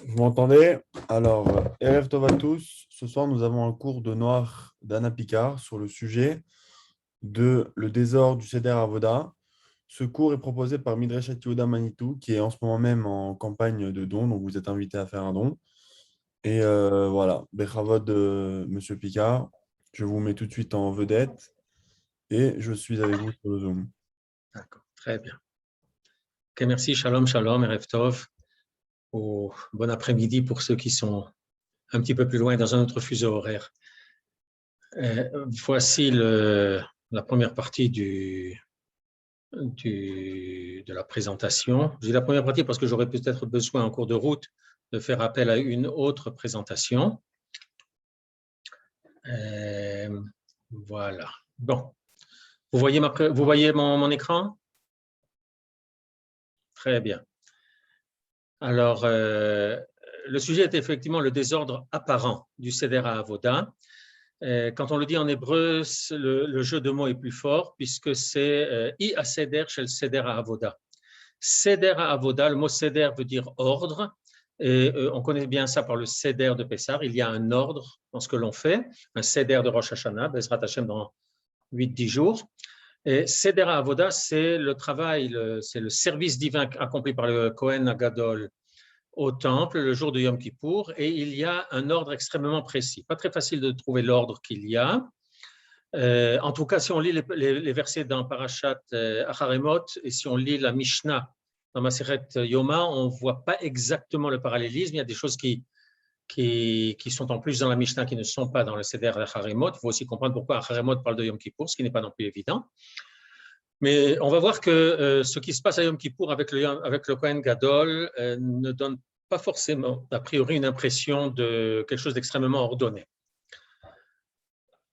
Vous m'entendez? Alors, Erev Tov à tous. Ce soir, nous avons un cours de Noir d'Anna Picard sur le sujet de le désordre du Seder Avoda. Ce cours est proposé par Midreshet Yehuda Manitou, qui est en ce moment même en campagne de don, donc vous êtes invité à faire un don. Et voilà, Bechavod de Monsieur Picard, je vous mets tout de suite en vedette et je suis avec vous sur le Zoom. D'accord, très bien. Ok, merci, shalom, shalom, Erev Tov. Bon après-midi pour ceux qui sont un petit peu plus loin dans un autre fuseau horaire. Voici la première partie de la présentation. Je dis la première partie parce que j'aurais peut-être besoin en cours de route de faire appel à une autre présentation. Voilà. Bon. Vous voyez mon écran? Très bien. Alors, le sujet est effectivement le désordre apparent du Seder Avoda. Quand on le dit en hébreu, le jeu de mots est plus fort puisque c'est I a Seder shel Seder Avoda. Seder Avoda, le mot Seder veut dire ordre, et on connaît bien ça par le Seder de Pessah. Il y a un ordre dans ce que l'on fait, un Seder de Rosh Hashanah, Bezrat Hashem dans 8-10 jours. Et Seder Avoda, c'est le travail, c'est le service divin accompli par le Kohen Agadol au temple le jour de Yom Kippour, et il y a un ordre extrêmement précis. Pas très facile de trouver l'ordre qu'il y a. En tout cas, si on lit les versets dans Parashat Acharemot et si on lit la Mishnah dans Maseret Yoma, on ne voit pas exactement le parallélisme. Il y a des choses qui sont en plus dans la Mishnah qui ne sont pas dans le Seder d'Acharemot. Il faut aussi comprendre pourquoi Acharemot parle de Yom Kippour, ce qui n'est pas non plus évident. Mais on va voir que ce qui se passe à Yom Kippour avec le Kohen Gadol ne donne pas forcément, a priori, une impression de quelque chose d'extrêmement ordonné.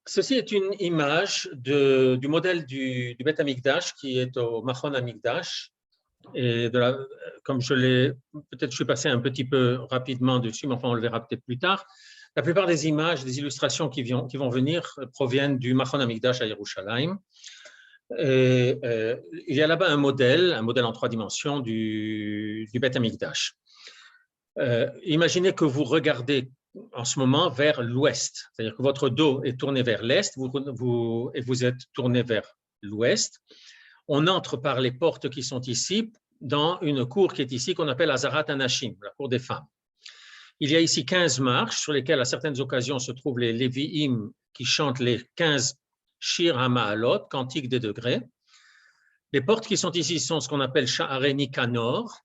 Ceci est une image du modèle du Beth Amikdash qui est au Machon Amikdash. Et comme peut-être je suis passé un petit peu rapidement dessus, mais enfin on le verra peut-être plus tard. La plupart des images, des illustrations qui vont venir proviennent du Machon Amikdash à Yerushalayim. Et, il y a là-bas un modèle en 3 dimensions du Beth Amikdash. Imaginez que vous regardez en ce moment vers l'ouest, c'est-à-dire que votre dos est tourné vers l'est et vous êtes tourné vers l'ouest. On entre par les portes qui sont ici dans une cour qui est ici qu'on appelle Azarat Anashim, la cour des femmes. Il y a ici 15 marches sur lesquelles à certaines occasions se trouvent les Lévi'im qui chantent les 15 Shir HaMa'alot, cantiques des degrés. Les portes qui sont ici sont ce qu'on appelle Sha'arei Nikanor.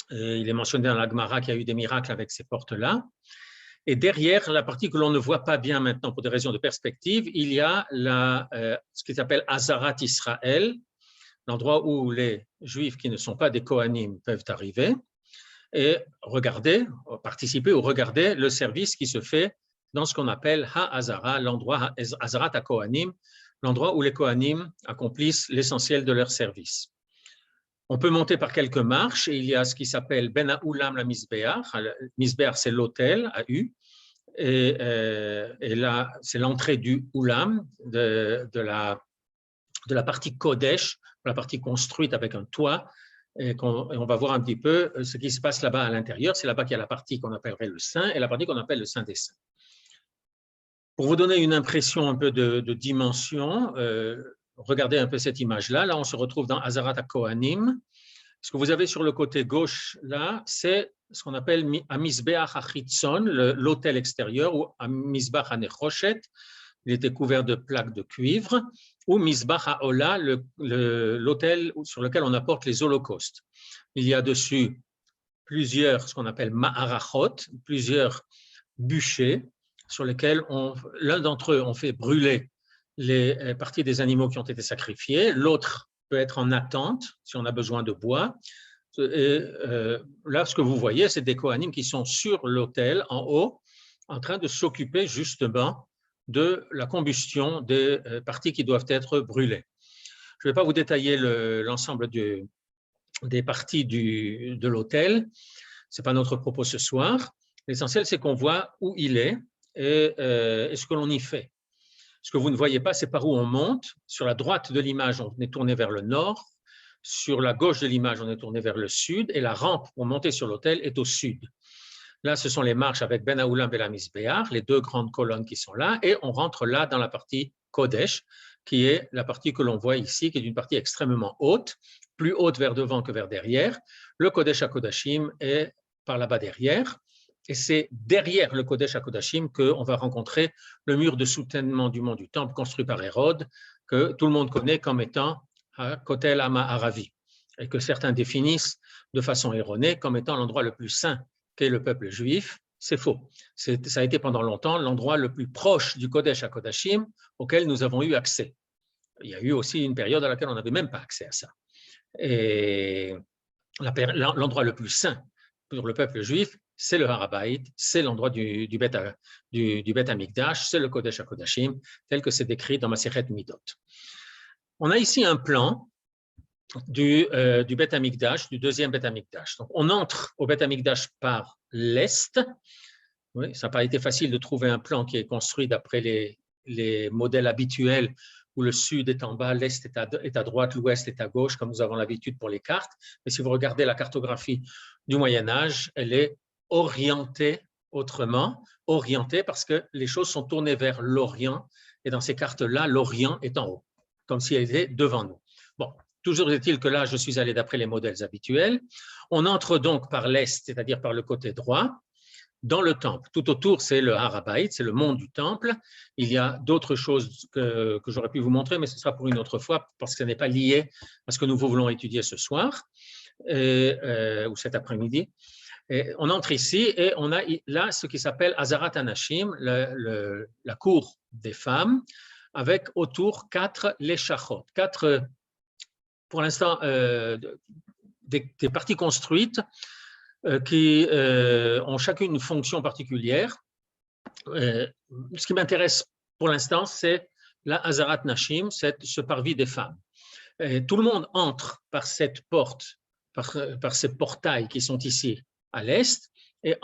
Il est mentionné dans la Gemara qu'il y a eu des miracles avec ces portes-là. Et derrière, la partie que l'on ne voit pas bien maintenant pour des raisons de perspective, il y a ce qui s'appelle Azarat Israël, l'endroit où les Juifs qui ne sont pas des Kohanim peuvent arriver et participer ou regarder le service qui se fait dans ce qu'on appelle Ha-Azara, l'endroit Azarat HaKohanim, l'endroit où les Kohanim accomplissent l'essentiel de leur service. On peut monter par quelques marches et il y a ce qui s'appelle Ben HaUlam la Misbeach. Misbeach, c'est l'autel à U. Et là, c'est l'entrée du Ulam, de la partie Kodesh, la partie construite avec un toit. Et on va voir un petit peu ce qui se passe là-bas à l'intérieur. C'est là-bas qu'il y a la partie qu'on appellerait le Saint et la partie qu'on appelle le Saint des Saints. Pour vous donner une impression un peu de dimension, regardez un peu cette image-là. Là, on se retrouve dans Azarat HaKohanim. Ce que vous avez sur le côté gauche, là, c'est ce qu'on appelle Amizbeach HaChitzon, l'autel extérieur, ou Amizbach HaNechoshet. Il était couvert de plaques de cuivre, ou Mizbach HaOla, l'autel sur lequel on apporte les holocaustes. Il y a dessus plusieurs, ce qu'on appelle Ma'arachot, plusieurs bûchers, sur lesquels l'un d'entre eux, on fait brûler les parties des animaux qui ont été sacrifiés, l'autre peut être en attente si on a besoin de bois. Et là, ce que vous voyez, c'est des Kohanim qui sont sur l'autel, en haut, en train de s'occuper justement de la combustion des parties qui doivent être brûlées. Je ne vais pas vous détailler l'ensemble des parties de l'autel, ce n'est pas notre propos ce soir. L'essentiel, c'est qu'on voit où il est et ce que l'on y fait. Ce que vous ne voyez pas, c'est par où on monte. Sur la droite de l'image, on est tourné vers le nord. Sur la gauche de l'image, on est tourné vers le sud. Et la rampe pour monter sur l'autel est au sud. Là, ce sont les marches avec Ben Haoulam et la Misbéach, les deux grandes colonnes qui sont là, et on rentre là dans la partie Kodesh, qui est la partie que l'on voit ici, qui est une partie extrêmement haute, plus haute vers devant que vers derrière. Le Kodesh HaKodashim est par là-bas derrière, et c'est derrière le Kodesh HaKodashim qu'on va rencontrer le mur de soutènement du mont du Temple construit par Hérode, que tout le monde connaît comme étant Kotel Ama Aravi, et que certains définissent de façon erronée comme étant l'endroit le plus saint qu'est le peuple juif. C'est faux. Ça a été pendant longtemps l'endroit le plus proche du Kodesh HaKodashim auquel nous avons eu accès. Il y a eu aussi une période à laquelle on n'avait même pas accès à ça. Et l'endroit le plus saint pour le peuple juif, c'est le Har HaBayit, c'est l'endroit du Bet Hamikdash, c'est le Kodesh HaKodashim, tel que c'est décrit dans Masechet Midot. On a ici un plan du Bet Hamikdash, du deuxième Bet Hamikdash. Donc, on entre au Bet Hamikdash par l'est. Oui, ça n'a pas été facile de trouver un plan qui est construit d'après les modèles habituels où le sud est en bas, l'est est à droite, l'ouest est à gauche, comme nous avons l'habitude pour les cartes. Mais si vous regardez la cartographie du Moyen-Âge, elle est orientée autrement, orientée parce que les choses sont tournées vers l'Orient, et dans ces cartes-là, l'Orient est en haut, comme si elle était devant nous. Bon, toujours est-il que là, je suis allé d'après les modèles habituels. On entre donc par l'est, c'est-à-dire par le côté droit, dans le temple. Tout autour, c'est le Har HaBayit, c'est le mont du temple. Il y a d'autres choses que j'aurais pu vous montrer, mais ce sera pour une autre fois, parce que ce n'est pas lié à ce que nous voulons étudier ce soir, ou cet après-midi. On entre ici et on a là ce qui s'appelle Hazarat Anashim, la cour des femmes, avec autour 4 léchachot, 4, pour l'instant, des parties construites qui ont chacune une fonction particulière. Ce qui m'intéresse pour l'instant, c'est la Hazarat Nashim, ce parvis des femmes. Tout le monde entre par cette porte, par ces portails qui sont ici à l'est, et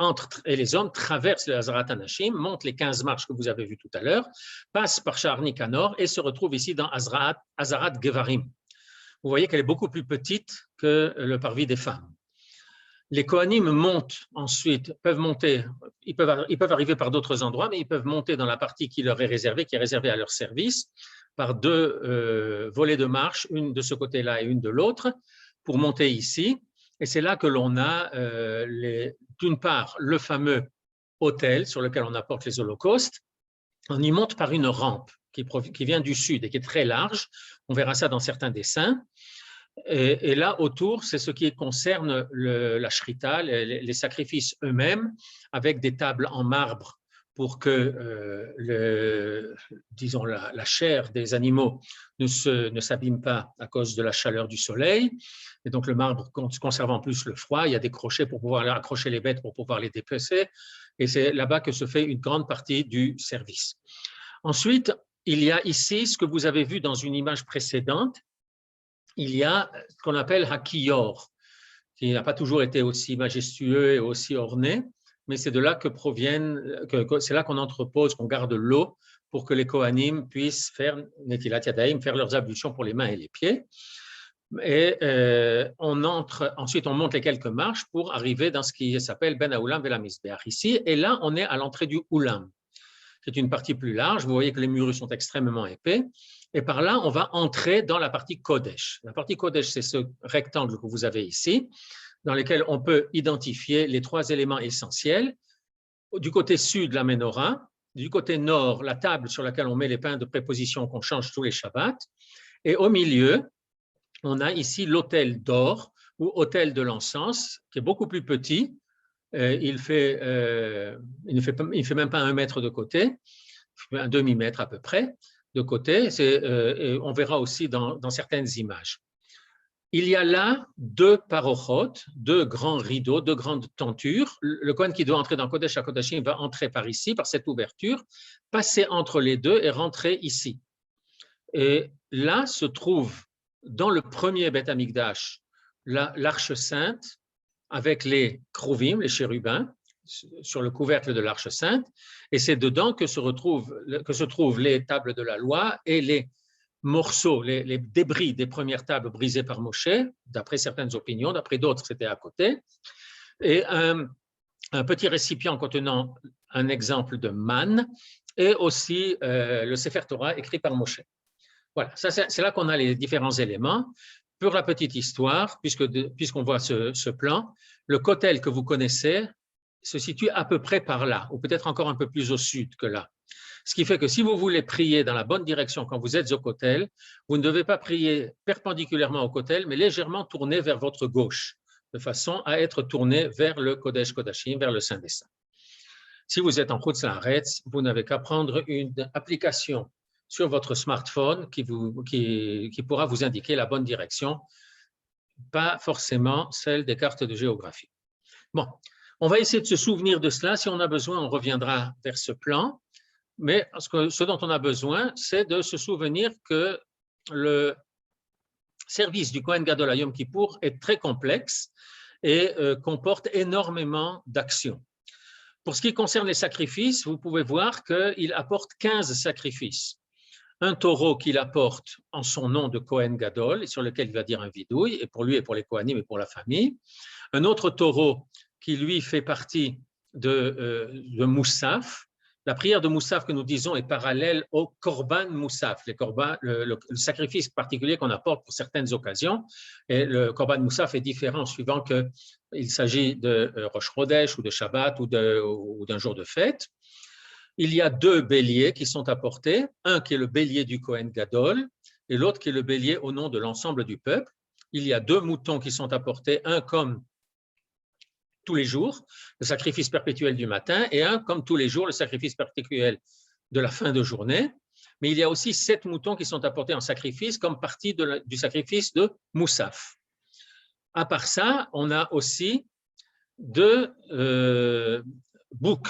les hommes traversent le Hazarat Nashim, montent les 15 marches que vous avez vues tout à l'heure, passent par Sha'ar Nikanor et se retrouvent ici dans Hazarat Gevarim. Vous voyez qu'elle est beaucoup plus petite que le parvis des femmes. Les Kohanim montent ensuite, ils peuvent arriver par d'autres endroits, mais ils peuvent monter dans la partie qui leur est réservée, qui est réservée à leur service, par 2 volets de marche, une de ce côté-là et une de l'autre, pour monter ici. Et c'est là que l'on a, d'une part, le fameux autel sur lequel on apporte les holocaustes. On y monte par une rampe qui vient du sud et qui est très large. On verra ça dans certains dessins. Et là, autour, c'est ce qui concerne la shrita, les sacrifices eux-mêmes, avec des tables en marbre pour que disons, la chair des animaux ne s'abîme pas à cause de la chaleur du soleil. Et donc, le marbre conserve en plus le froid. Il y a des crochets pour pouvoir accrocher les bêtes, pour pouvoir les dépecer. Et c'est là-bas que se fait une grande partie du service. Ensuite, il y a ici ce que vous avez vu dans une image précédente. Il y a ce qu'on appelle Hakiyor, qui n'a pas toujours été aussi majestueux et aussi orné, mais c'est de là c'est là qu'on entrepose, qu'on garde l'eau pour que les Kohanim puissent faire Netilat Yadayim, faire leurs ablutions pour les mains et les pieds. Et ensuite on monte les quelques marches pour arriver dans ce qui s'appelle Ben Haoulam Vela Misbeach ici, et là on est à l'entrée du Oulam. C'est une partie plus large, vous voyez que les murs sont extrêmement épais. Et par là, on va entrer dans la partie Kodesh. La partie Kodesh, c'est ce rectangle que vous avez ici, dans lequel on peut identifier les 3 éléments essentiels. Du côté sud, la menorah. Du côté nord, la table sur laquelle on met les pains de préposition qu'on change tous les Shabbats. Et au milieu, on a ici l'autel d'or, ou autel de l'encens, qui est beaucoup plus petit. Il ne fait même pas 1 mètre de côté, un demi-mètre à peu près de côté, on verra aussi dans certaines images. Il y a là 2 parochot, 2 grands rideaux, 2 grandes tentures. Le Kohen qui doit entrer dans Kodesh HaKodashim va entrer par ici, par cette ouverture, passer entre les 2 et rentrer ici. Et là se trouve, dans le premier Bet Hamikdash, l'arche sainte, avec les kruvim, les chérubins, sur le couvercle de l'arche sainte, et c'est dedans que se trouvent les tables de la loi et les morceaux, les débris des premières tables brisées par Moshe, d'après certaines opinions, d'après d'autres, c'était à côté. Et un petit récipient contenant un exemple de manne et aussi le Sefer Torah écrit par Moshe. Voilà, c'est là qu'on a les différents éléments. Pour la petite histoire, puisqu'on voit ce plan, le kotel que vous connaissez se situe à peu près par là, ou peut-être encore un peu plus au sud que là. Ce qui fait que si vous voulez prier dans la bonne direction quand vous êtes au kotel, vous ne devez pas prier perpendiculairement au kotel, mais légèrement tourner vers votre gauche, de façon à être tourné vers le Kodesh Kodashim, vers le Saint des Saints. Si vous êtes en Chutz La'aretz, vous n'avez qu'à prendre une application sur votre smartphone qui pourra vous indiquer la bonne direction, pas forcément celle des cartes de géographie. Bon, on va essayer de se souvenir de cela. Si on a besoin, on reviendra vers ce plan. Mais ce dont on a besoin, c'est de se souvenir que le service du Kohen Gadol à Yom Kippour est très complexe et comporte énormément d'actions. Pour ce qui concerne les sacrifices, vous pouvez voir qu'il apporte 15 sacrifices. Un taureau qu'il apporte en son nom de Kohen Gadol, et sur lequel il va dire un vidouille, et pour lui et pour les Kohanim et pour la famille. Un autre taureau qui, lui, fait partie de Moussaf. La prière de Moussaf que nous disons est parallèle au Korban Moussaf, le sacrifice particulier qu'on apporte pour certaines occasions. Et le Korban Moussaf est différent suivant qu'il s'agit de Rosh Chodesh ou de Shabbat ou d'un jour de fête. Il y a 2 béliers qui sont apportés, un qui est le bélier du Kohen Gadol et l'autre qui est le bélier au nom de l'ensemble du peuple. Il y a 2 moutons qui sont apportés, un comme tous les jours, le sacrifice perpétuel du matin, et un comme tous les jours, le sacrifice perpétuel de la fin de journée. Mais il y a aussi 7 moutons qui sont apportés en sacrifice comme partie du sacrifice de Moussaf. À part ça, on a aussi 2 boucs.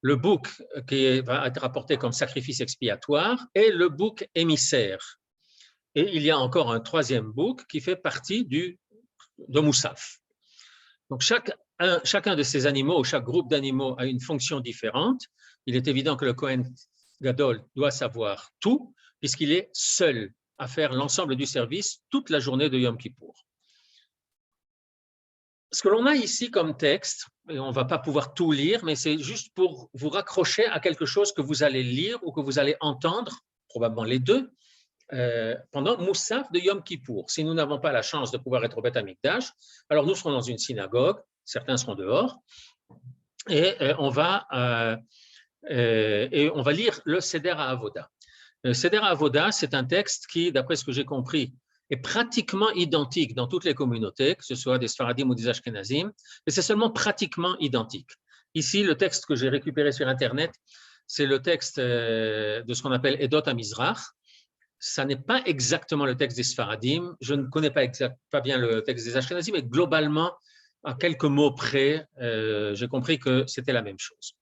Le bouc qui va être apporté comme sacrifice expiatoire et le bouc émissaire. Et il y a encore un 3e bouc qui fait partie de Moussaf. Donc chacun de ces animaux, ou chaque groupe d'animaux a une fonction différente. Il est évident que le Kohen Gadol doit savoir tout, puisqu'il est seul à faire l'ensemble du service toute la journée de Yom Kippour. Ce que l'on a ici comme texte, et on ne va pas pouvoir tout lire, mais c'est juste pour vous raccrocher à quelque chose que vous allez lire ou que vous allez entendre, probablement les deux, pendant Moussaf de Yom Kippour. Si nous n'avons pas la chance de pouvoir être au Beth Amikdash, alors nous serons dans une synagogue, certains seront dehors, et on va lire le Seder HaAvoda. Le Seder HaAvoda, c'est un texte qui, d'après ce que j'ai compris, est pratiquement identique dans toutes les communautés, que ce soit des Sfaradim ou des Ashkenazim, mais c'est seulement pratiquement identique. Ici, le texte que j'ai récupéré sur Internet, c'est le texte de ce qu'on appelle Edot HaMizrach. Ça n'est pas exactement le texte des Sfaradim, je ne connais pas bien le texte des Ashkenazim, mais globalement, à quelques mots près, j'ai compris que c'était la même chose.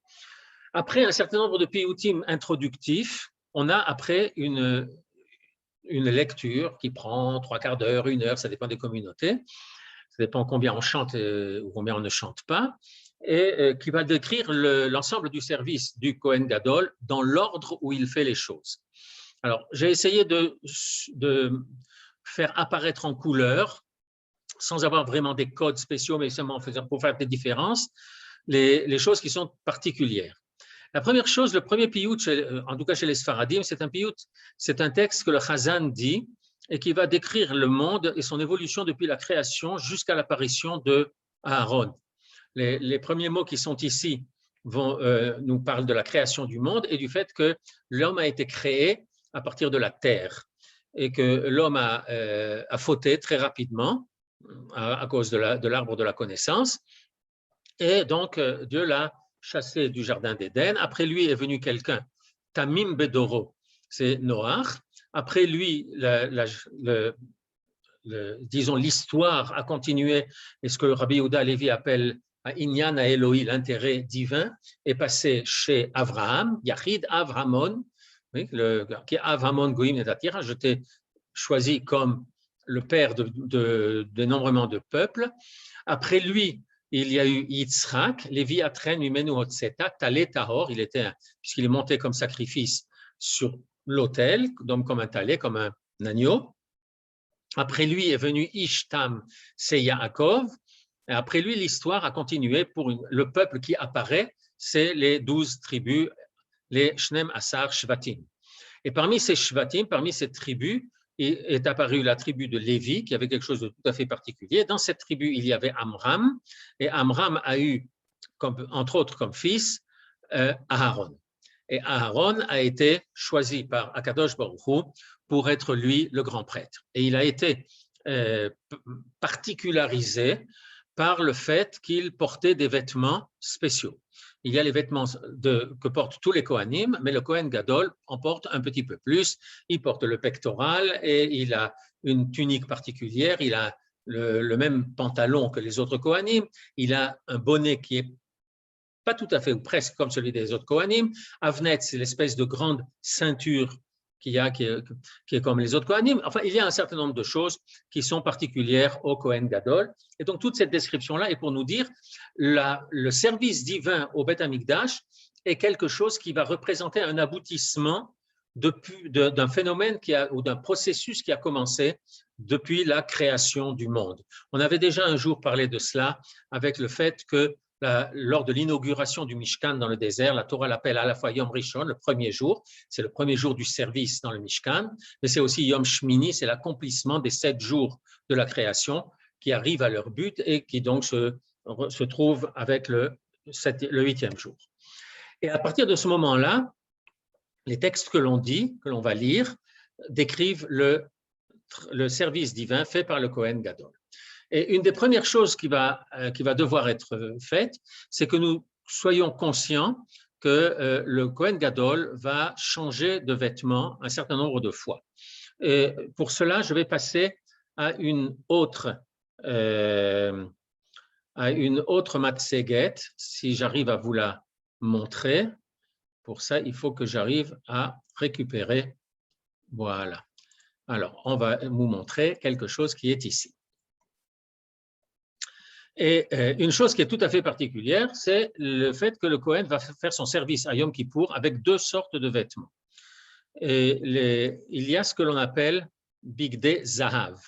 Après un certain nombre de piyutim introductifs, on a après une lecture qui prend 3/4 d'heure, 1 heure, ça dépend des communautés, ça dépend combien on chante ou combien on ne chante pas, et qui va décrire l'ensemble du service du Kohen Gadol dans l'ordre où il fait les choses. Alors, j'ai essayé de faire apparaître en couleur, sans avoir vraiment des codes spéciaux, mais seulement pour faire des différences, les choses qui sont particulières. La première chose, le premier piyut, en tout cas chez les Sfaradim, c'est un piyut, c'est un texte que le Chazan dit et qui va décrire le monde et son évolution depuis la création jusqu'à l'apparition de Aaron. Les premiers mots qui sont ici nous parlent de la création du monde et du fait que l'homme a été créé à partir de la terre et que l'homme a fauté très rapidement à cause de l'arbre de la connaissance. Et donc, Dieu l'a chassé du jardin d'Éden. Après lui est venu quelqu'un, Tamim Bedoro, c'est Noach. Après lui, disons, l'histoire a continué, et ce que Rabbi Yehuda Levi appelle Inyan Elohi, l'intérêt divin, est passé chez Avraham, Yachid Avramon, qui est Avramon Goïm Netatira. Je t'ai choisi comme le père de dénombrement de peuples. Après lui, il y a eu Yitzhak, Lévi Atren Umenu Hotseta, Talé Tahor, puisqu'il est monté comme sacrifice sur l'autel, donc comme un talé, comme un agneau. Après lui est venu Ishtam, c'est Yaakov. Et après lui, l'histoire a continué pour le peuple qui apparaît, c'est les 12 tribus, les Shnem Asar Shvatim. Et parmi ces Shvatim, parmi ces tribus, est apparue la tribu de Lévi, qui avait quelque chose de tout à fait particulier. Dans cette tribu, il y avait Amram, et Amram a eu, entre autres comme fils, Aaron. Et Aaron a été choisi par Akadosh Baruch Hu pour être lui le grand prêtre. Et il a été particularisé par le fait qu'il portait des vêtements spéciaux. Il y a les vêtements que portent tous les Kohanim, mais le Kohen Gadol en porte un petit peu plus. Il porte le pectoral et il a une tunique particulière, il a le même pantalon que les autres Kohanim, il a un bonnet qui est pas tout à fait ou presque comme celui des autres Kohanim. Avnet, c'est l'espèce de grande ceinture qu'il y a, qui est comme les autres Kohanim. Enfin, il y a un certain nombre de choses qui sont particulières au Kohen Gadol. Et donc, toute cette description-là est pour nous dire le service divin au Beth Amikdash est quelque chose qui va représenter un aboutissement d'un phénomène ou d'un processus qui a commencé depuis la création du monde. On avait déjà un jour parlé de cela avec le fait que lors de l'inauguration du Mishkan dans le désert, la Torah l'appelle à la fois Yom Rishon, le premier jour, c'est le premier jour du service dans le Mishkan, mais c'est aussi Yom Shmini, c'est l'accomplissement des 7 jours de la création qui arrivent à leur but et qui donc se trouvent avec le 8e jour. Et à partir de ce moment-là, les textes que l'on va lire, décrivent le service divin fait par le Kohen Gadol. Et une des premières choses qui va devoir être faite, c'est que nous soyons conscients que le Kohen Gadol va changer de vêtements un certain nombre de fois. Et pour cela, je vais passer à une autre Matseget, si j'arrive à vous la montrer. Pour ça, il faut que j'arrive à récupérer. Voilà. Alors, on va vous montrer quelque chose qui est ici. Et une chose qui est tout à fait particulière, c'est le fait que le Kohen va faire son service à Yom Kippour avec 2 sortes de vêtements. Et il y a ce que l'on appelle Bigdei Zahav.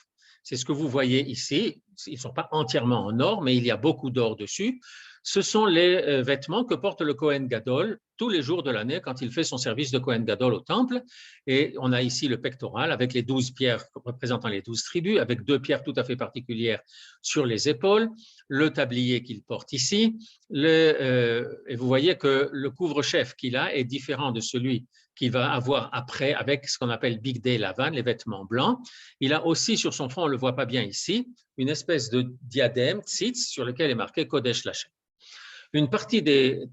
C'est ce que vous voyez ici. Ils ne sont pas entièrement en or, mais il y a beaucoup d'or dessus. Ce sont les vêtements que porte le Kohen Gadol tous les jours de l'année quand il fait son service de Kohen Gadol au temple. Et on a ici le pectoral avec les 12 pierres représentant les 12 tribus, avec 2 pierres tout à fait particulières sur les épaules, le tablier qu'il porte ici. Et vous voyez que le couvre-chef qu'il a est différent de celui qu'il va avoir après avec ce qu'on appelle Bigdei Lavan, les vêtements blancs. Il a aussi sur son front, on ne le voit pas bien ici, une espèce de diadème, tzitz, sur lequel est marqué Kodesh Lashem. Une partie des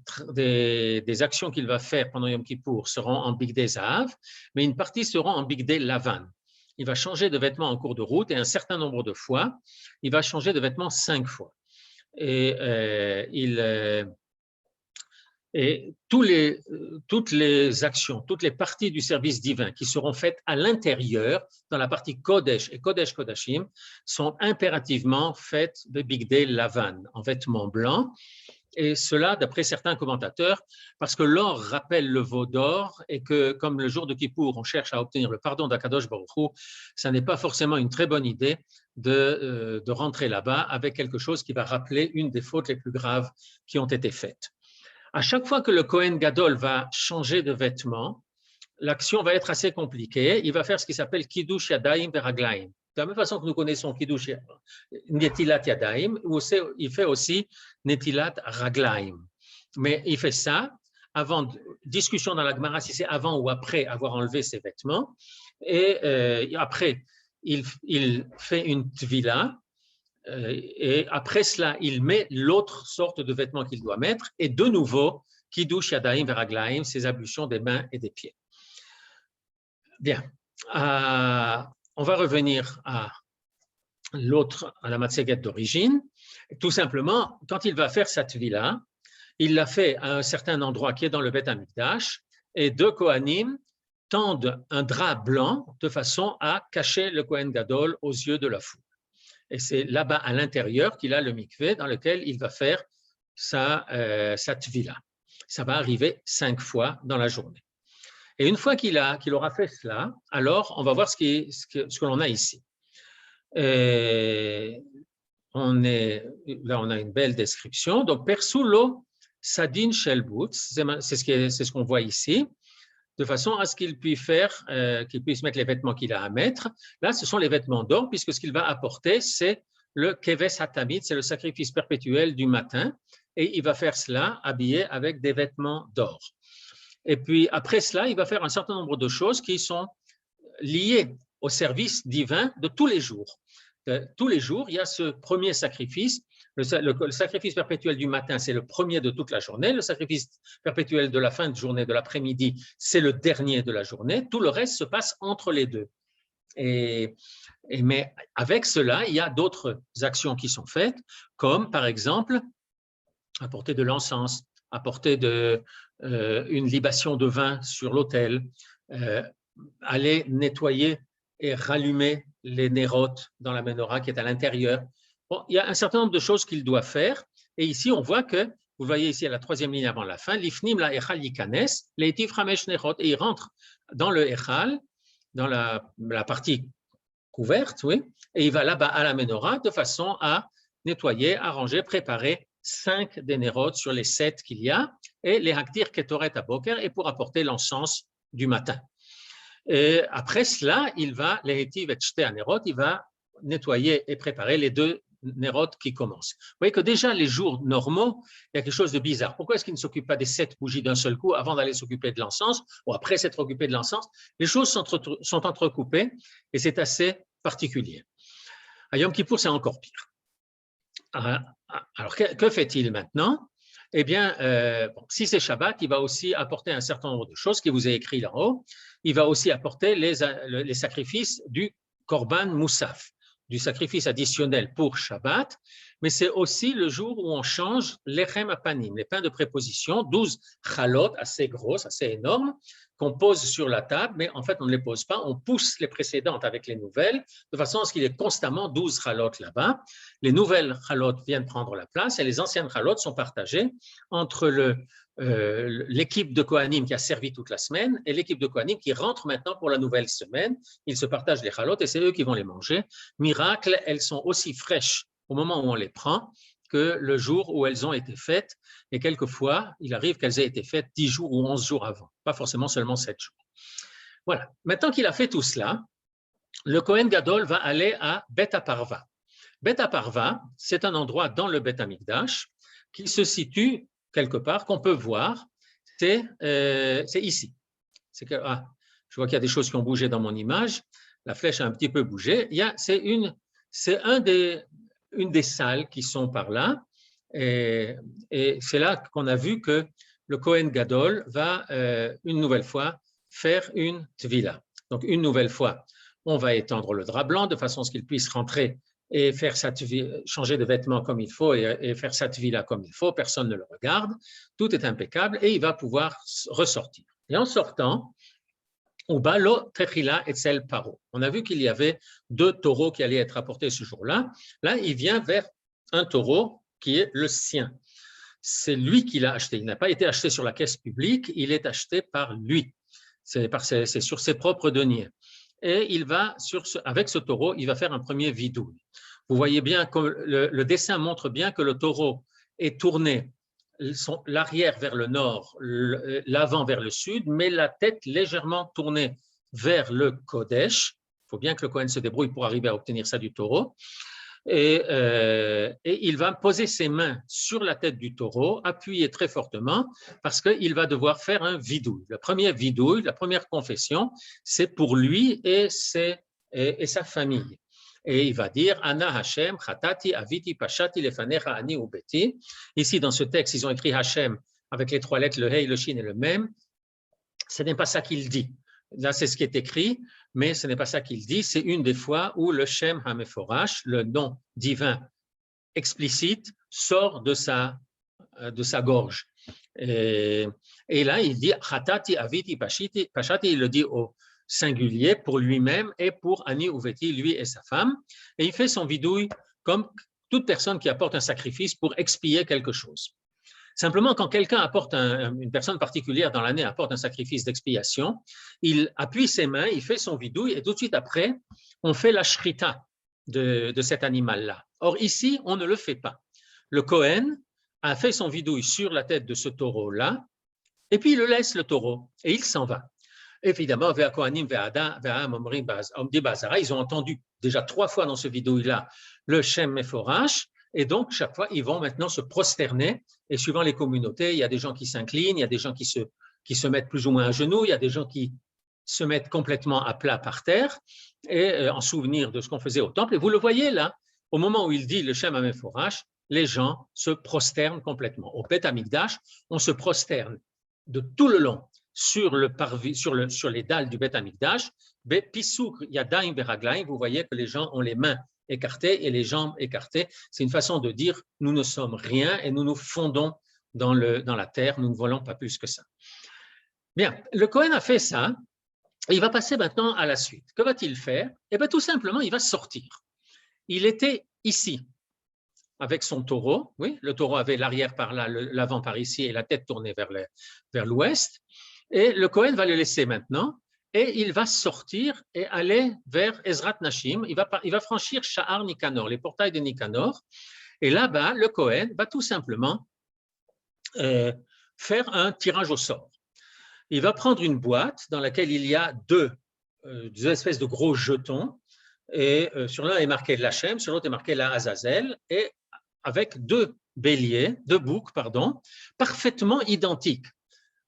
actions qu'il va faire pendant Yom Kippour seront en Bigdei Zahav, mais une partie seront en Bigdei Lavan. Il va changer de vêtements en cours de route et un certain nombre de fois, il va changer de vêtements 5 fois. Et toutes les actions, toutes les parties du service divin qui seront faites à l'intérieur, dans la partie Kodesh et Kodesh Kodashim, sont impérativement faites de Bigdei Lavan, en vêtements blancs. Et cela, d'après certains commentateurs, parce que l'or rappelle le veau d'or et que, comme le jour de Kippour, on cherche à obtenir le pardon d'Akadosh Baruch Hu, ça n'est pas forcément une très bonne idée de rentrer là-bas avec quelque chose qui va rappeler une des fautes les plus graves qui ont été faites. À chaque fois que le Kohen Gadol va changer de vêtements, l'action va être assez compliquée. Il va faire ce qui s'appelle Kiddush Yadayim Veraglaim. De la même façon que nous connaissons Kiddush Netilat Yadayim, il fait aussi Netilat Raglaim. Mais il fait ça avant, discussion dans la Gemara si c'est avant ou après avoir enlevé ses vêtements. Et après, il fait une tvila. Et après cela, il met l'autre sorte de vêtements qu'il doit mettre. Et de nouveau, Kiddush Yadayim Veraglaim, ses ablutions des mains et des pieds. Bien. On va revenir à la Matseget d'origine. Tout simplement, quand il va faire cette tvila, il l'a fait à un certain endroit qui est dans le Beth Amikdash, et 2 Kohanim tendent un drap blanc de façon à cacher le Kohen Gadol aux yeux de la foule. Et c'est là-bas à l'intérieur qu'il a le mikvé dans lequel il va faire sa tvila. Ça va arriver 5 fois dans la journée. Et une fois qu'il aura fait cela, alors on va voir ce que l'on a ici. On là, on a une belle description. Donc, Persulo Sadin Shelbout, c'est ce qu'on voit ici, de façon à ce qu'il puisse mettre les vêtements qu'il a à mettre. Là, ce sont les vêtements d'or, puisque ce qu'il va apporter, c'est le Keves Hatamid, c'est le sacrifice perpétuel du matin, et il va faire cela habillé avec des vêtements d'or. Et puis, après cela, il va faire un certain nombre de choses qui sont liées au service divin de tous les jours. Tous les jours, il y a ce premier sacrifice. Le sacrifice perpétuel du matin, c'est le premier de toute la journée. Le sacrifice perpétuel de la fin de journée, de l'après-midi, c'est le dernier de la journée. Tout le reste se passe entre les deux. Mais avec cela, il y a d'autres actions qui sont faites, comme par exemple apporter de l'encens, apporter une libation de vin sur l'autel, aller nettoyer et rallumer les nérotes dans la menorah qui est à l'intérieur. Bon, il y a un certain nombre de choses qu'il doit faire. Et ici, on voit que, vous voyez ici à la troisième ligne avant la fin, l'ifnim la echal yikanes, leitiv ramesh nerot, et il rentre dans le echal, dans la partie couverte, oui, et il va là-bas à la menorah de façon à nettoyer, arranger, préparer 5 des nérotes sur les 7 qu'il y a, et les haktir ketoret à boker, et pour apporter l'encens du matin. Et après cela, il va, lehetiv et shte anerot, il va nettoyer et préparer les 2 nérotes qui commencent. Vous voyez que déjà, les jours normaux, il y a quelque chose de bizarre. Pourquoi est-ce qu'il ne s'occupe pas des 7 bougies d'un seul coup avant d'aller s'occuper de l'encens ou après s'être occupé de l'encens? Les choses sont entrecoupées et c'est assez particulier. À Yom Kippour, c'est encore pire. Alors, que fait-il maintenant? Eh bien, si c'est Shabbat, il va aussi apporter un certain nombre de choses qui vous est écrit là-haut. Il va aussi apporter les sacrifices du Korban Moussaf, du sacrifice additionnel pour Shabbat, mais c'est aussi le jour où on change l'echem apanim, les pains de préposition, 12 chalot assez grosses, assez énormes, qu'on pose sur la table, mais en fait on ne les pose pas, on pousse les précédentes avec les nouvelles, de façon à ce qu'il y ait constamment 12 chalot là-bas. Les nouvelles chalot viennent prendre la place et les anciennes chalot sont partagées entre l'équipe de Kohanim qui a servi toute la semaine et l'équipe de Kohanim qui rentre maintenant pour la nouvelle semaine. Ils se partagent les chalot et c'est eux qui vont les manger. Miracle, elles sont aussi fraîches au moment où on les prend que le jour où elles ont été faites. Et quelquefois, il arrive qu'elles aient été faites 10 jours ou 11 jours avant, pas forcément seulement 7 jours. Voilà. Maintenant qu'il a fait tout cela, le Kohen Gadol va aller à Bet Aparva. Bet Aparva, c'est un endroit dans le Bet Amikdash qui se situe quelque part, qu'on peut voir, c'est ici. Je vois qu'il y a des choses qui ont bougé dans mon image. La flèche a un petit peu bougé. C'est une des salles qui sont par là. Et c'est là qu'on a vu que le Kohen Gadol va une nouvelle fois faire une tvila. Donc, une nouvelle fois, on va étendre le drap blanc de façon à ce qu'il puisse rentrer et faire changer de vêtements comme il faut et faire sa tvila comme il faut. Personne ne le regarde. Tout est impeccable et il va pouvoir ressortir. Et en sortant, on a vu qu'il y avait 2 taureaux qui allaient être apportés ce jour-là. Là, il vient vers un taureau qui est le sien. C'est lui qui l'a acheté. Il n'a pas été acheté sur la caisse publique, il est acheté par lui. C'est sur ses propres deniers. Et il va, avec ce taureau, il va faire un premier vidouille. Vous voyez bien que le dessin montre bien que le taureau est tourné l'arrière vers le nord, l'avant vers le sud, mais la tête légèrement tournée vers le Kodesh. Il faut bien que le Kohen se débrouille pour arriver à obtenir ça du taureau. Et il va poser ses mains sur la tête du taureau, appuyer très fortement, parce qu'il va devoir faire un vidouille. Le premier vidouille, la première confession, c'est pour lui et sa famille. Et il va dire Ana Hashem, Chatati, Aviti, Pashati, Lefanecha, Ani ou Beti. Ici, dans ce texte, ils ont écrit Hashem avec les 3 lettres, le Hey, le Shin et le Mem. Ce n'est pas ça qu'il dit. Là, c'est ce qui est écrit, mais ce n'est pas ça qu'il dit. C'est une des fois où le Shem HaMeforash, le nom divin explicite, sort de sa gorge. Et là, il dit Chatati, Aviti, Pashati, il le dit au singulier pour lui-même et pour Ani Ouveti, lui et sa femme. Et il fait son vidouille comme toute personne qui apporte un sacrifice pour expier quelque chose. Simplement, quand quelqu'un apporte, une personne particulière dans l'année apporte un sacrifice d'expiation, il appuie ses mains, il fait son vidouille et tout de suite après, on fait la shrita de cet animal-là. Or, ici, on ne le fait pas. Le Kohen a fait son vidouille sur la tête de ce taureau-là, et puis il le laisse, le taureau, et il s'en va. Évidemment, ils ont entendu déjà 3 fois dans ce vidouille-là le Shem Meforash, et donc chaque fois, ils vont maintenant se prosterner, et suivant les communautés, il y a des gens qui s'inclinent, il y a des gens qui se mettent plus ou moins à genoux, il y a des gens qui se mettent complètement à plat par terre, et en souvenir de ce qu'on faisait au temple. Et vous le voyez là, au moment où il dit le Shem Meforash, les gens se prosternent complètement. Au Bet Amikdash, on se prosterne de tout le long sur les dalles du Bet Amikdash. Pisouk Yadayim Beraglaim, vous voyez que les gens ont les mains écartées et les jambes écartées. C'est une façon de dire nous ne sommes rien et nous nous fondons dans la terre, nous ne volons pas plus que ça. Bien, le Kohen a fait ça. Et il va passer maintenant à la suite. Que va-t-il faire? Eh bien, tout simplement, il va sortir. Il était ici, avec son taureau. Oui, le taureau avait l'arrière par là, l'avant par ici et la tête tournée vers l'ouest. Et le Kohen va le laisser maintenant et il va sortir et aller vers Ezrat Nashim. Il va franchir Sha'ar Nikanor, les portails de Nikanor. Et là-bas, le Kohen va tout simplement faire un tirage au sort. Il va prendre une boîte dans laquelle il y a deux espèces de gros jetons. Et sur l'un est marqué l'Hachem, sur l'autre est marqué la Azazel, et avec deux boucs, parfaitement identiques,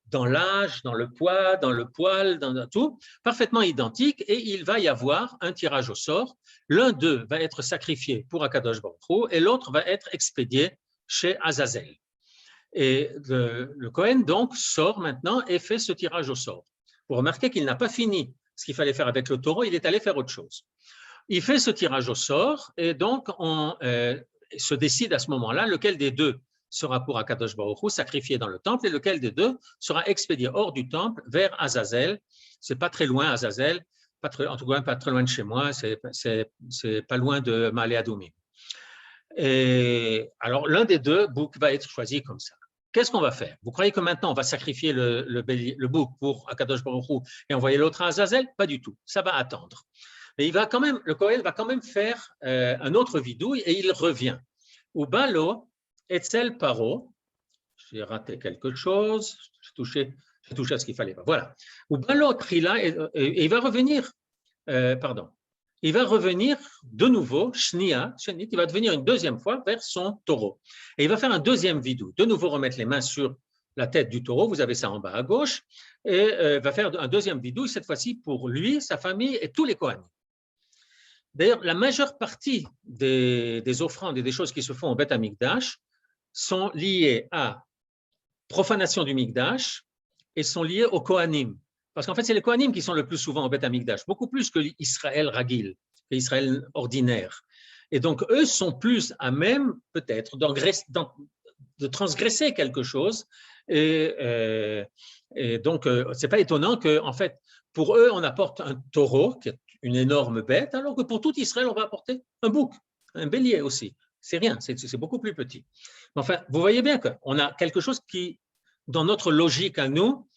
dans l'âge, dans le poids, dans le poil, dans tout, parfaitement identiques, et il va y avoir un tirage au sort. L'un d'eux va être sacrifié pour Akadosh Baruch Hu, et l'autre va être expédié chez Azazel. Et le Kohen, donc, sort maintenant et fait ce tirage au sort. Vous remarquez qu'il n'a pas fini ce qu'il fallait faire avec le taureau, il est allé faire autre chose. Il fait ce tirage au sort et donc on se décide à ce moment-là lequel des deux sera pour Akadosh Baruch Hu, sacrifié dans le temple, et lequel des deux sera expédié hors du temple vers Azazel. C'est pas très loin, Azazel, en tout cas pas très loin de chez moi, c'est pas loin de Ma'ale Adumim. Et alors l'un des deux boucs va être choisi comme ça. Qu'est-ce qu'on va faire? Vous croyez que maintenant on va sacrifier le bouc pour Akadosh Baruch Hu et envoyer l'autre à Azazel? Pas du tout, ça va attendre. Mais le Kohen va quand même faire un autre vidouille et il revient. Ou balo etzel paro, j'ai raté quelque chose, j'ai touché à ce qu'il fallait pas. Voilà. Ou balo trila et il va revenir. Il va revenir de nouveau, il va devenir une deuxième fois vers son taureau. Et il va faire un deuxième vidouille, de nouveau remettre les mains sur la tête du taureau, vous avez ça en bas à gauche, et va faire un deuxième vidouille, cette fois-ci pour lui, sa famille et tous les Kohanim. D'ailleurs, la majeure partie des offrandes et des choses qui se font au Bet Amikdash sont liées à profanation du Mikdash et sont liées aux Kohanim. Parce qu'en fait, c'est les Kohanim qui sont le plus souvent au Bet Amikdash, beaucoup plus que l'Israël Ragil, l'Israël ordinaire. Et donc, eux sont plus à même, peut-être, de transgresser quelque chose. Et donc, ce n'est pas étonnant qu'en fait, pour eux, on apporte un taureau, qui est une énorme bête, alors que pour tout Israël, on va apporter un bouc, un bélier aussi. C'est rien, c'est beaucoup plus petit. Mais enfin, vous voyez bien qu'on a quelque chose qui, dans notre logique à nous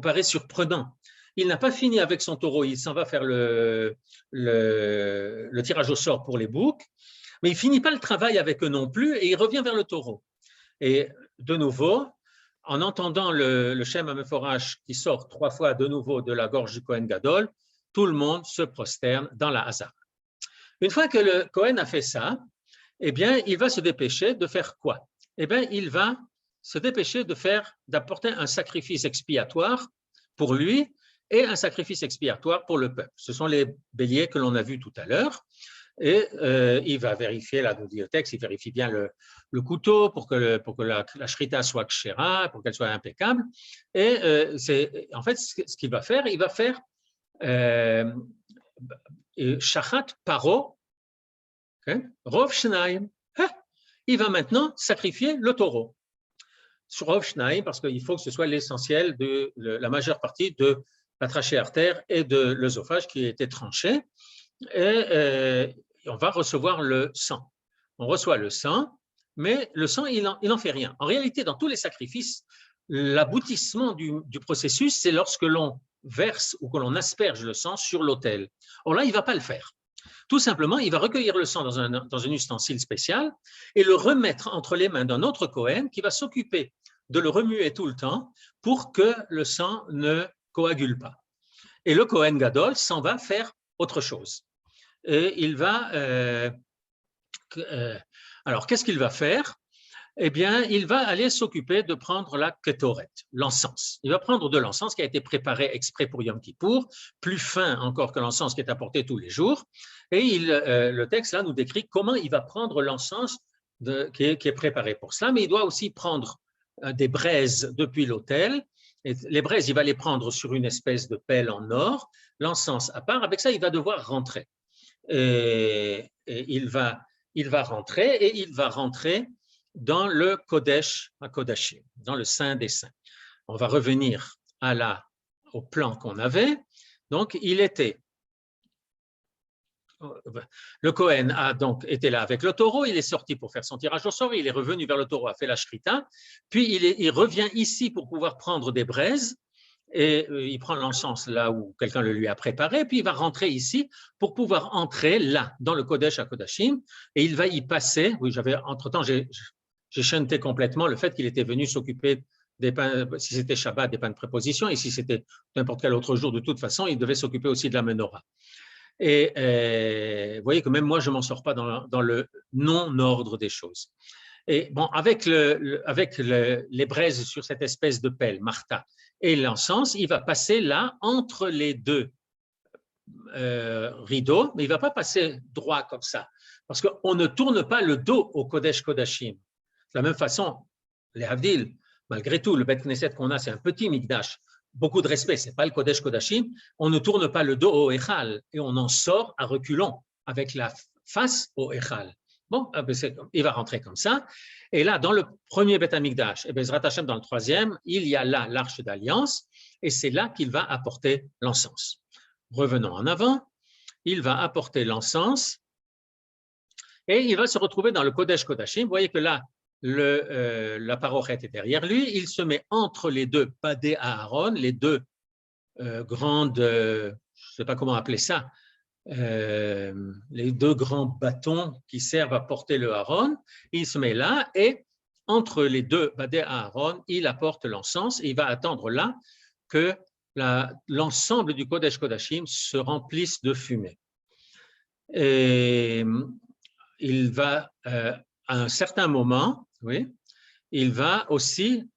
paraît surprenant. Il n'a pas fini avec son taureau, il s'en va faire le tirage au sort pour les boucs, mais il ne finit pas le travail avec eux non plus et il revient vers le taureau. Et de nouveau, en entendant le Shem HaMeforash qui sort 3 fois de nouveau de la gorge du Kohen Gadol, tout le monde se prosterne dans la Hazara. Une fois que le Kohen a fait ça, eh bien, il va se dépêcher de faire quoi? Eh bien, il va se dépêcher d'apporter un sacrifice expiatoire pour lui et un sacrifice expiatoire pour le peuple. Ce sont les béliers que l'on a vus tout à l'heure. Et il va vérifier, là, nous dit le texte, il vérifie bien le couteau pour que la shrita soit kshera, pour qu'elle soit impeccable. Et en fait, ce qu'il va faire, il va faire shachat paro, rov shnaim. Il va maintenant sacrifier le taureau. Sur rov shnaim, parce qu'il faut que ce soit l'essentiel de la majeure partie de la trachée artère et de l'œsophage qui a été tranché. Et on va recevoir le sang. On reçoit le sang, mais le sang, il n'en fait rien. En réalité, dans tous les sacrifices, l'aboutissement du processus, c'est lorsque l'on verse ou que l'on asperge le sang sur l'autel. Or là, il ne va pas le faire. Tout simplement, il va recueillir le sang dans un ustensile spécial et le remettre entre les mains d'un autre Kohen qui va s'occuper de le remuer tout le temps pour que le sang ne coagule pas. Et le Kohen Gadol s'en va faire autre chose. Et il va… alors, qu'est-ce qu'il va faire? Eh bien, il va aller s'occuper de prendre la Ketoret, l'encens. Il va prendre de l'encens qui a été préparé exprès pour Yom Kippour, plus fin encore que l'encens qui est apporté tous les jours. Et le texte là nous décrit comment il va prendre l'encens qui est préparé pour cela, mais il doit aussi prendre des braises depuis l'autel. Et les braises, il va les prendre sur une espèce de pelle en or, l'encens à part. Avec ça, il va devoir rentrer. Et il va rentrer et il va rentrer dans le Kodesh HaKodashim, dans le Saint des Saints. On va revenir au plan qu'on avait. Donc, le Kohen a donc été là avec le taureau, il est sorti pour faire son tirage au sort, il est revenu vers le taureau, a fait la shrita, puis il revient ici pour pouvoir prendre des braises, et il prend l'encens là où quelqu'un le lui a préparé, puis il va rentrer ici pour pouvoir entrer là, dans le Kodesh HaKodashim, et il va y passer, oui, entre-temps, j'ai chanté complètement le fait qu'il était venu s'occuper des pains, si c'était Shabbat, des pains de préposition, et si c'était n'importe quel autre jour, de toute façon, il devait s'occuper aussi de la menorah. Et vous voyez que même moi, je ne m'en sors pas dans le non-ordre des choses. Et bon, avec les braises sur cette espèce de pelle, Martha, et l'encens, il va passer là, entre les deux rideaux, mais il ne va pas passer droit comme ça, parce qu'on ne tourne pas le dos au Kodesh Kodashim. De la même façon, les Havdil, malgré tout, le Beth Knesset qu'on a, c'est un petit Mikdash, beaucoup de respect, ce n'est pas le Kodesh Kodashim, on ne tourne pas le dos au Echal et on en sort à reculons avec la face au Echal. Bon, il va rentrer comme ça. Et là, dans le premier Beth Amikdash, et Bezrat Hashem dans le troisième, il y a là l'arche d'alliance et c'est là qu'il va apporter l'encens. Revenons en avant, il va apporter l'encens et il va se retrouver dans le Kodesh Kodashim. Vous voyez que là, la parochet est derrière lui, il se met entre les deux padé Aaron, les deux grandes, je ne sais pas comment appeler ça, les deux grands bâtons qui servent à porter le Aaron, il se met là et entre les deux padé Aaron, il apporte l'encens et il va attendre là que l'ensemble du Kodesh Kodashim se remplisse de fumée. Et il va, à un certain moment, oui, il va aussi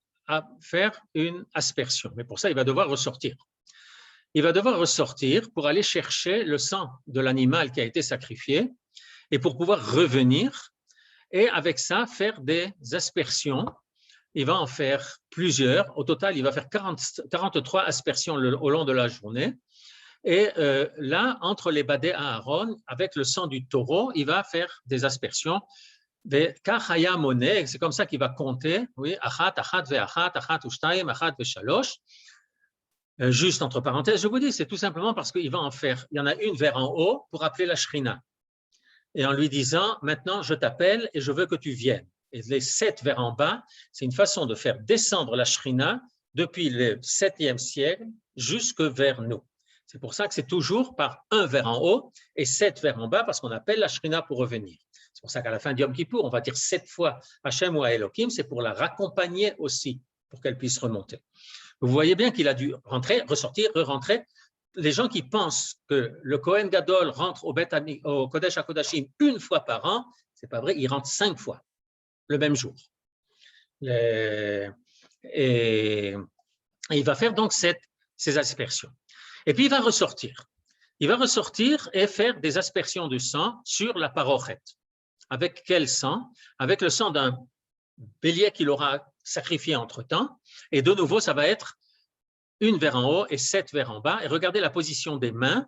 faire une aspersion. Mais pour ça, il va devoir ressortir. Il va devoir ressortir pour aller chercher le sang de l'animal qui a été sacrifié et pour pouvoir revenir et avec ça faire des aspersions. Il va en faire plusieurs. Au total, il va faire 43 aspersions au long de la journée. Et là, entre les badés à Aaron, avec le sang du taureau, il va faire des aspersions. Des Kachaya Moné, c'est comme ça qu'il va compter, oui, Achat, Achat, Ve'achat, Achat, Ushtaim, Achat, Ve'shalosh. Juste entre parenthèses, je vous dis, c'est tout simplement parce qu'il va en faire, il y en a une vers en haut pour appeler la Shrina. Et en lui disant, maintenant je t'appelle et je veux que tu viennes. Et les 7 vers en bas, c'est une façon de faire descendre la Shrina depuis le 7e siècle jusque vers nous. C'est pour ça que c'est toujours par 1 vers en haut et 7 vers en bas parce qu'on appelle la Shrina pour revenir. C'est pour ça qu'à la fin du Yom Kippour, on va dire 7 fois Hachem ou Elohim, c'est pour la raccompagner aussi, pour qu'elle puisse remonter. Vous voyez bien qu'il a dû rentrer, ressortir, re-rentrer. Les gens qui pensent que le Kohen Gadol rentre au Kodesh HaKodashim une fois par an, c'est pas vrai, il rentre 5 fois le même jour. Et il va faire donc ces aspersions. Et puis il va ressortir. Il va ressortir et faire des aspersions de sang sur la parochet. Avec quel sang? Avec le sang d'un bélier qu'il aura sacrifié entre-temps. Et de nouveau, ça va être 1 vers en haut et 7 vers en bas. Et regardez la position des mains.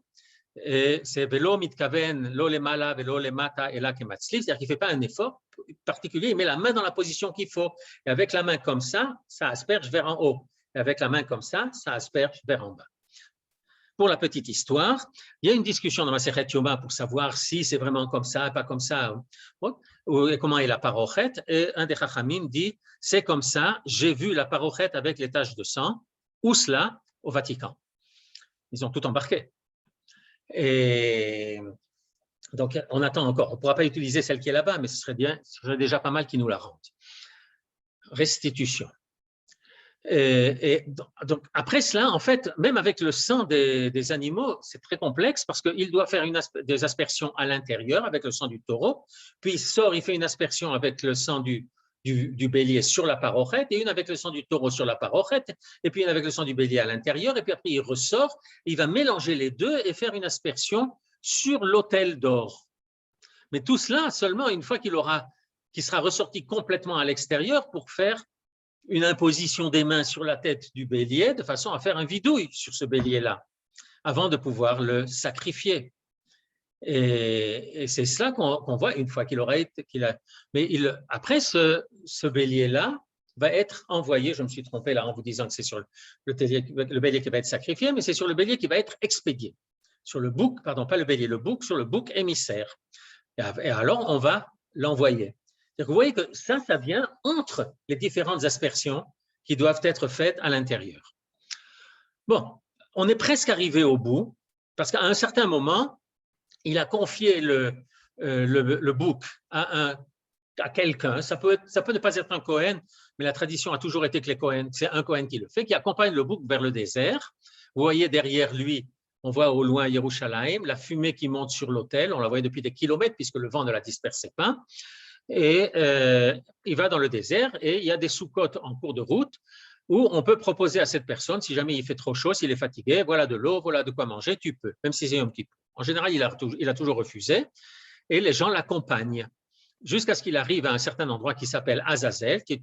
C'est velo mitkaven lo lemala velo lemata ela kematzli, c'est-à-dire qu'il ne fait pas un effort particulier, il met la main dans la position qu'il faut. Et avec la main comme ça asperge vers en haut. Et avec la main comme ça asperge vers en bas. Pour la petite histoire, il y a une discussion dans Masechet Yoma pour savoir si c'est vraiment comme ça, pas comme ça, ou comment est la parochet. Et un des Chachamim dit, c'est comme ça, j'ai vu la parochet avec les taches de sang, où cela? Au Vatican. Ils ont tout embarqué. Et Donc, on attend encore. On ne pourra pas utiliser celle qui est là-bas, mais ce serait déjà pas mal qu'ils nous la rendent. Restitution. Et donc, après cela, en fait, même avec le sang des animaux, c'est très complexe parce qu'il doit faire des aspersions à l'intérieur avec le sang du taureau, puis il sort, il fait une aspersion avec le sang du bélier sur la parochette et une avec le sang du taureau sur la parochette, et puis une avec le sang du bélier à l'intérieur, et puis après il ressort, il va mélanger les deux et faire une aspersion sur l'autel d'or. Mais tout cela seulement une fois qu'il sera ressorti complètement à l'extérieur pour faire une imposition des mains sur la tête du bélier de façon à faire un vidouille sur ce bélier-là, avant de pouvoir le sacrifier. Et c'est cela qu'on voit une fois qu'il aura été. Mais après, ce bélier-là va être envoyé, je me suis trompé là en vous disant que c'est sur le bélier qui va être sacrifié, mais c'est sur le bélier qui va être expédié. Sur le bouc, pardon, pas le bélier, le bouc, sur le bouc émissaire. Et alors, on va l'envoyer. Vous voyez que ça vient entre les différentes aspersions qui doivent être faites à l'intérieur. Bon, on est presque arrivé au bout, parce qu'à un certain moment, il a confié le bouc à quelqu'un. Ça peut ne pas être un Cohen, mais la tradition a toujours été que c'est un Cohen qui le fait, qui accompagne le bouc vers le désert. Vous voyez derrière lui, on voit au loin Yerushalayim, la fumée qui monte sur l'autel, on la voyait depuis des kilomètres puisque le vent ne la dispersait pas. Et il va dans le désert et il y a des sous-côtes en cours de route où on peut proposer à cette personne, si jamais il fait trop chaud, s'il est fatigué, voilà de l'eau, voilà de quoi manger, tu peux, même si c'est un petit peu. En général, il a toujours refusé et les gens l'accompagnent jusqu'à ce qu'il arrive à un certain endroit qui s'appelle Azazel, qui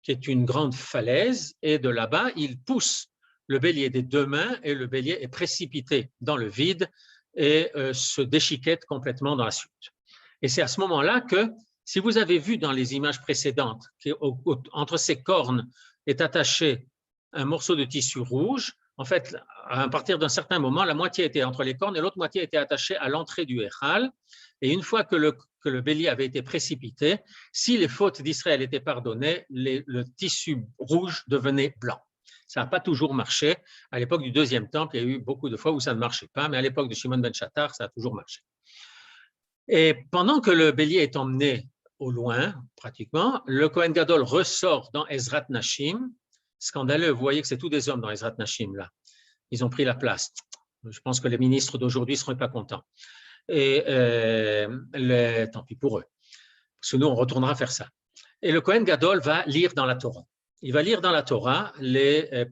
est une grande falaise, et de là-bas, il pousse le bélier des deux mains et le bélier est précipité dans le vide et se déchiquette complètement dans la suite. Et c'est à ce moment-là que, si vous avez vu dans les images précédentes, entre ces cornes est attaché un morceau de tissu rouge, en fait, à partir d'un certain moment, la moitié était entre les cornes et l'autre moitié était attachée à l'entrée du Héral. Et une fois que le bélier avait été précipité, si les fautes d'Israël étaient pardonnées, le tissu rouge devenait blanc. Ça n'a pas toujours marché. À l'époque du deuxième temple, il y a eu beaucoup de fois où ça ne marchait pas, mais à l'époque de Shimon ben Chattar, ça a toujours marché. Et pendant que le bélier est emmené au loin, pratiquement, le Kohen Gadol ressort dans Ezrat Nashim. Scandaleux, vous voyez que c'est tous des hommes dans Ezrat Nashim, là. Ils ont pris la place. Je pense que les ministres d'aujourd'hui ne seront pas contents. Et tant pis pour eux, parce que nous, on retournera faire ça. Et le Kohen Gadol va lire dans la Torah. Il va lire dans la Torah les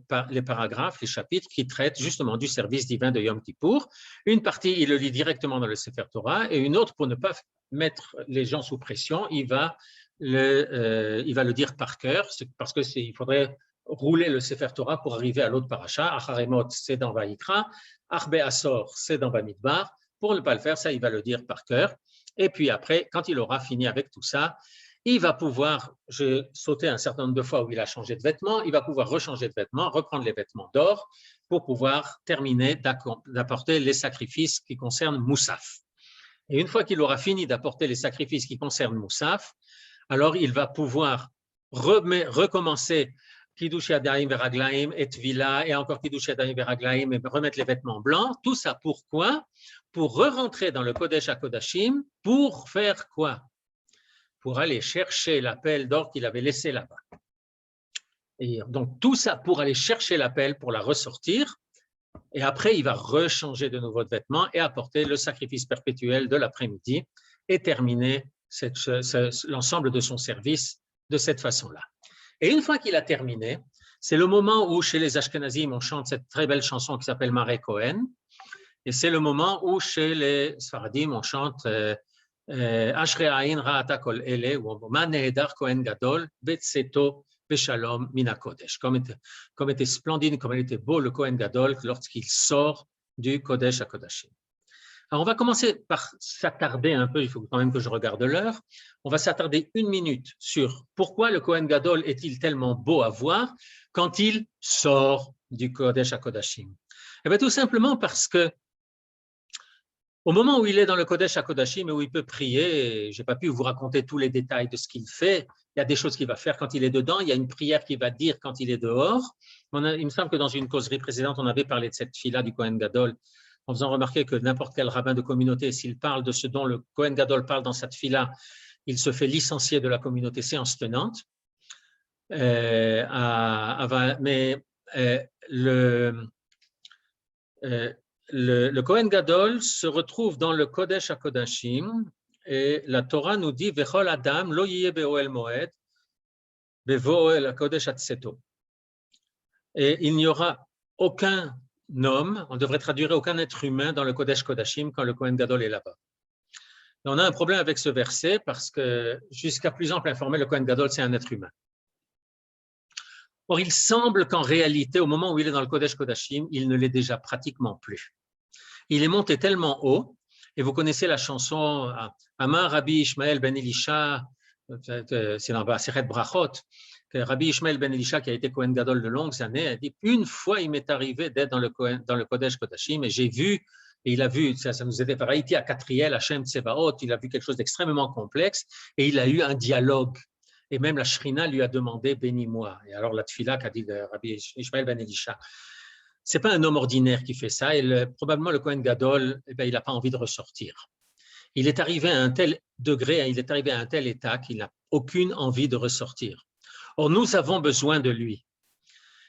paragraphes, les chapitres qui traitent justement du service divin de Yom Kippour. Une partie, il le lit directement dans le Sefer Torah, et une autre, pour ne pas mettre les gens sous pression, il va le dire par cœur, parce qu'il faudrait rouler le Sefer Torah pour arriver à l'autre paracha. Acharemot, c'est dans Vayikra. Arbe Asor, c'est dans Bamidbar. Pour ne pas le faire, ça, il va le dire par cœur. Et puis après, quand il aura fini avec tout ça, il va pouvoir, j'ai sauté un certain nombre de fois où il a changé de vêtements, il va pouvoir rechanger de vêtements, reprendre les vêtements d'or pour pouvoir terminer d'apporter les sacrifices qui concernent Moussaf. Et une fois qu'il aura fini d'apporter les sacrifices qui concernent Moussaf, alors il va pouvoir recommencer Kiddush Yadayim Veraglaim et Tvila, et encore Kiddush Yadayim Veraglaim, et remettre les vêtements blancs. Tout ça pourquoi? Pour re-rentrer dans le Kodesh HaKodashim, pour faire quoi? Pour aller chercher l'appel d'or qu'il avait laissé là-bas. Et donc tout ça pour aller chercher l'appel, pour la ressortir, et après il va rechanger de nouveau de vêtements et apporter le sacrifice perpétuel de l'après-midi et terminer l'ensemble de son service de cette façon-là. Et une fois qu'il a terminé, c'est le moment où chez les Ashkenazim on chante cette très belle chanson qui s'appelle Maré Cohen, et c'est le moment où chez les Sfaradim on chante Ashrei Ayin Ra'ata Kol Ele, ou Ma Nehedar Kohen Gadol Betseto Beshalom Mina Kodesh. Comme était splendide, comme il était beau le Kohen Gadol lorsqu'il sort du Kodesh à Kodashim. Alors on va commencer par s'attarder un peu, il faut quand même que je regarde l'heure, on va s'attarder 1 minute sur pourquoi le Kohen Gadol est-il tellement beau à voir quand il sort du Kodesh à Kodashim. Eh bien tout simplement parce que au moment où il est dans le Kodesh HaKodashim et où il peut prier, je n'ai pas pu vous raconter tous les détails de ce qu'il fait. Il y a des choses qu'il va faire quand il est dedans. Il y a une prière qu'il va dire quand il est dehors. Il me semble que dans une causerie précédente, on avait parlé de cette fille-là du Kohen Gadol en faisant remarquer que n'importe quel rabbin de communauté, s'il parle de ce dont le Kohen Gadol parle dans sa tfila, il se fait licencier de la communauté séance tenante. Mais le Kohen Gadol se retrouve dans le Kodesh HaKodashim et la Torah nous dit Vechol Adam lo yiyeh be'ohel moed be'ohel HaKodesh hatseto. Et il n'y aura aucun homme, on devrait traduire aucun être humain dans le Kodesh Kodashim quand le Kohen Gadol est là-bas. On a un problème avec ce verset parce que jusqu'à plus ample informé, le Kohen Gadol c'est un être humain. Or, il semble qu'en réalité, au moment où il est dans le Kodesh Kodashim, il ne l'est déjà pratiquement plus. Il est monté tellement haut, et vous connaissez la chanson Amar Rabbi Ishmael ben Elisha, c'est dans Baseret Brachot, que Rabbi Ishmael ben Elisha, qui a été Kohen Gadol de longues années, a dit une fois il m'est arrivé d'être dans le Kodesh Kodashim, et j'ai vu, et il a vu, ça nous était pareil, à Katriel, Hashem Tsebaot, il a vu quelque chose d'extrêmement complexe, et il a eu un dialogue. Et même la Shrina lui a demandé « bénis-moi ». Et alors la tfila qu'a dit Rabbi Ishmael ben Elisha, ce n'est pas un homme ordinaire qui fait ça, et probablement le Kohen Gadol, il n'a pas envie de ressortir. Il est arrivé à un tel degré, il est arrivé à un tel état qu'il n'a aucune envie de ressortir. Or, nous avons besoin de lui.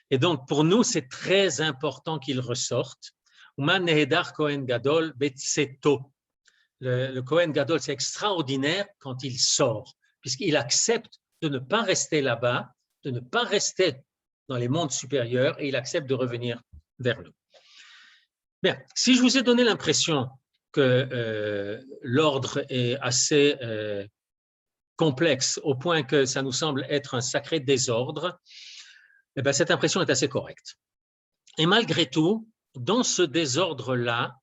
Et donc, pour nous, c'est très important qu'il ressorte. Uman nehedar Kohen Gadol betseto. Le Kohen Gadol, c'est extraordinaire quand il sort, puisqu'il accepte de ne pas rester là-bas, de ne pas rester dans les mondes supérieurs, et il accepte de revenir vers nous. Bien, si je vous ai donné l'impression que l'ordre est assez complexe au point que ça nous semble être un sacré désordre, eh bien, cette impression est assez correcte. Et malgré tout, dans ce désordre-là,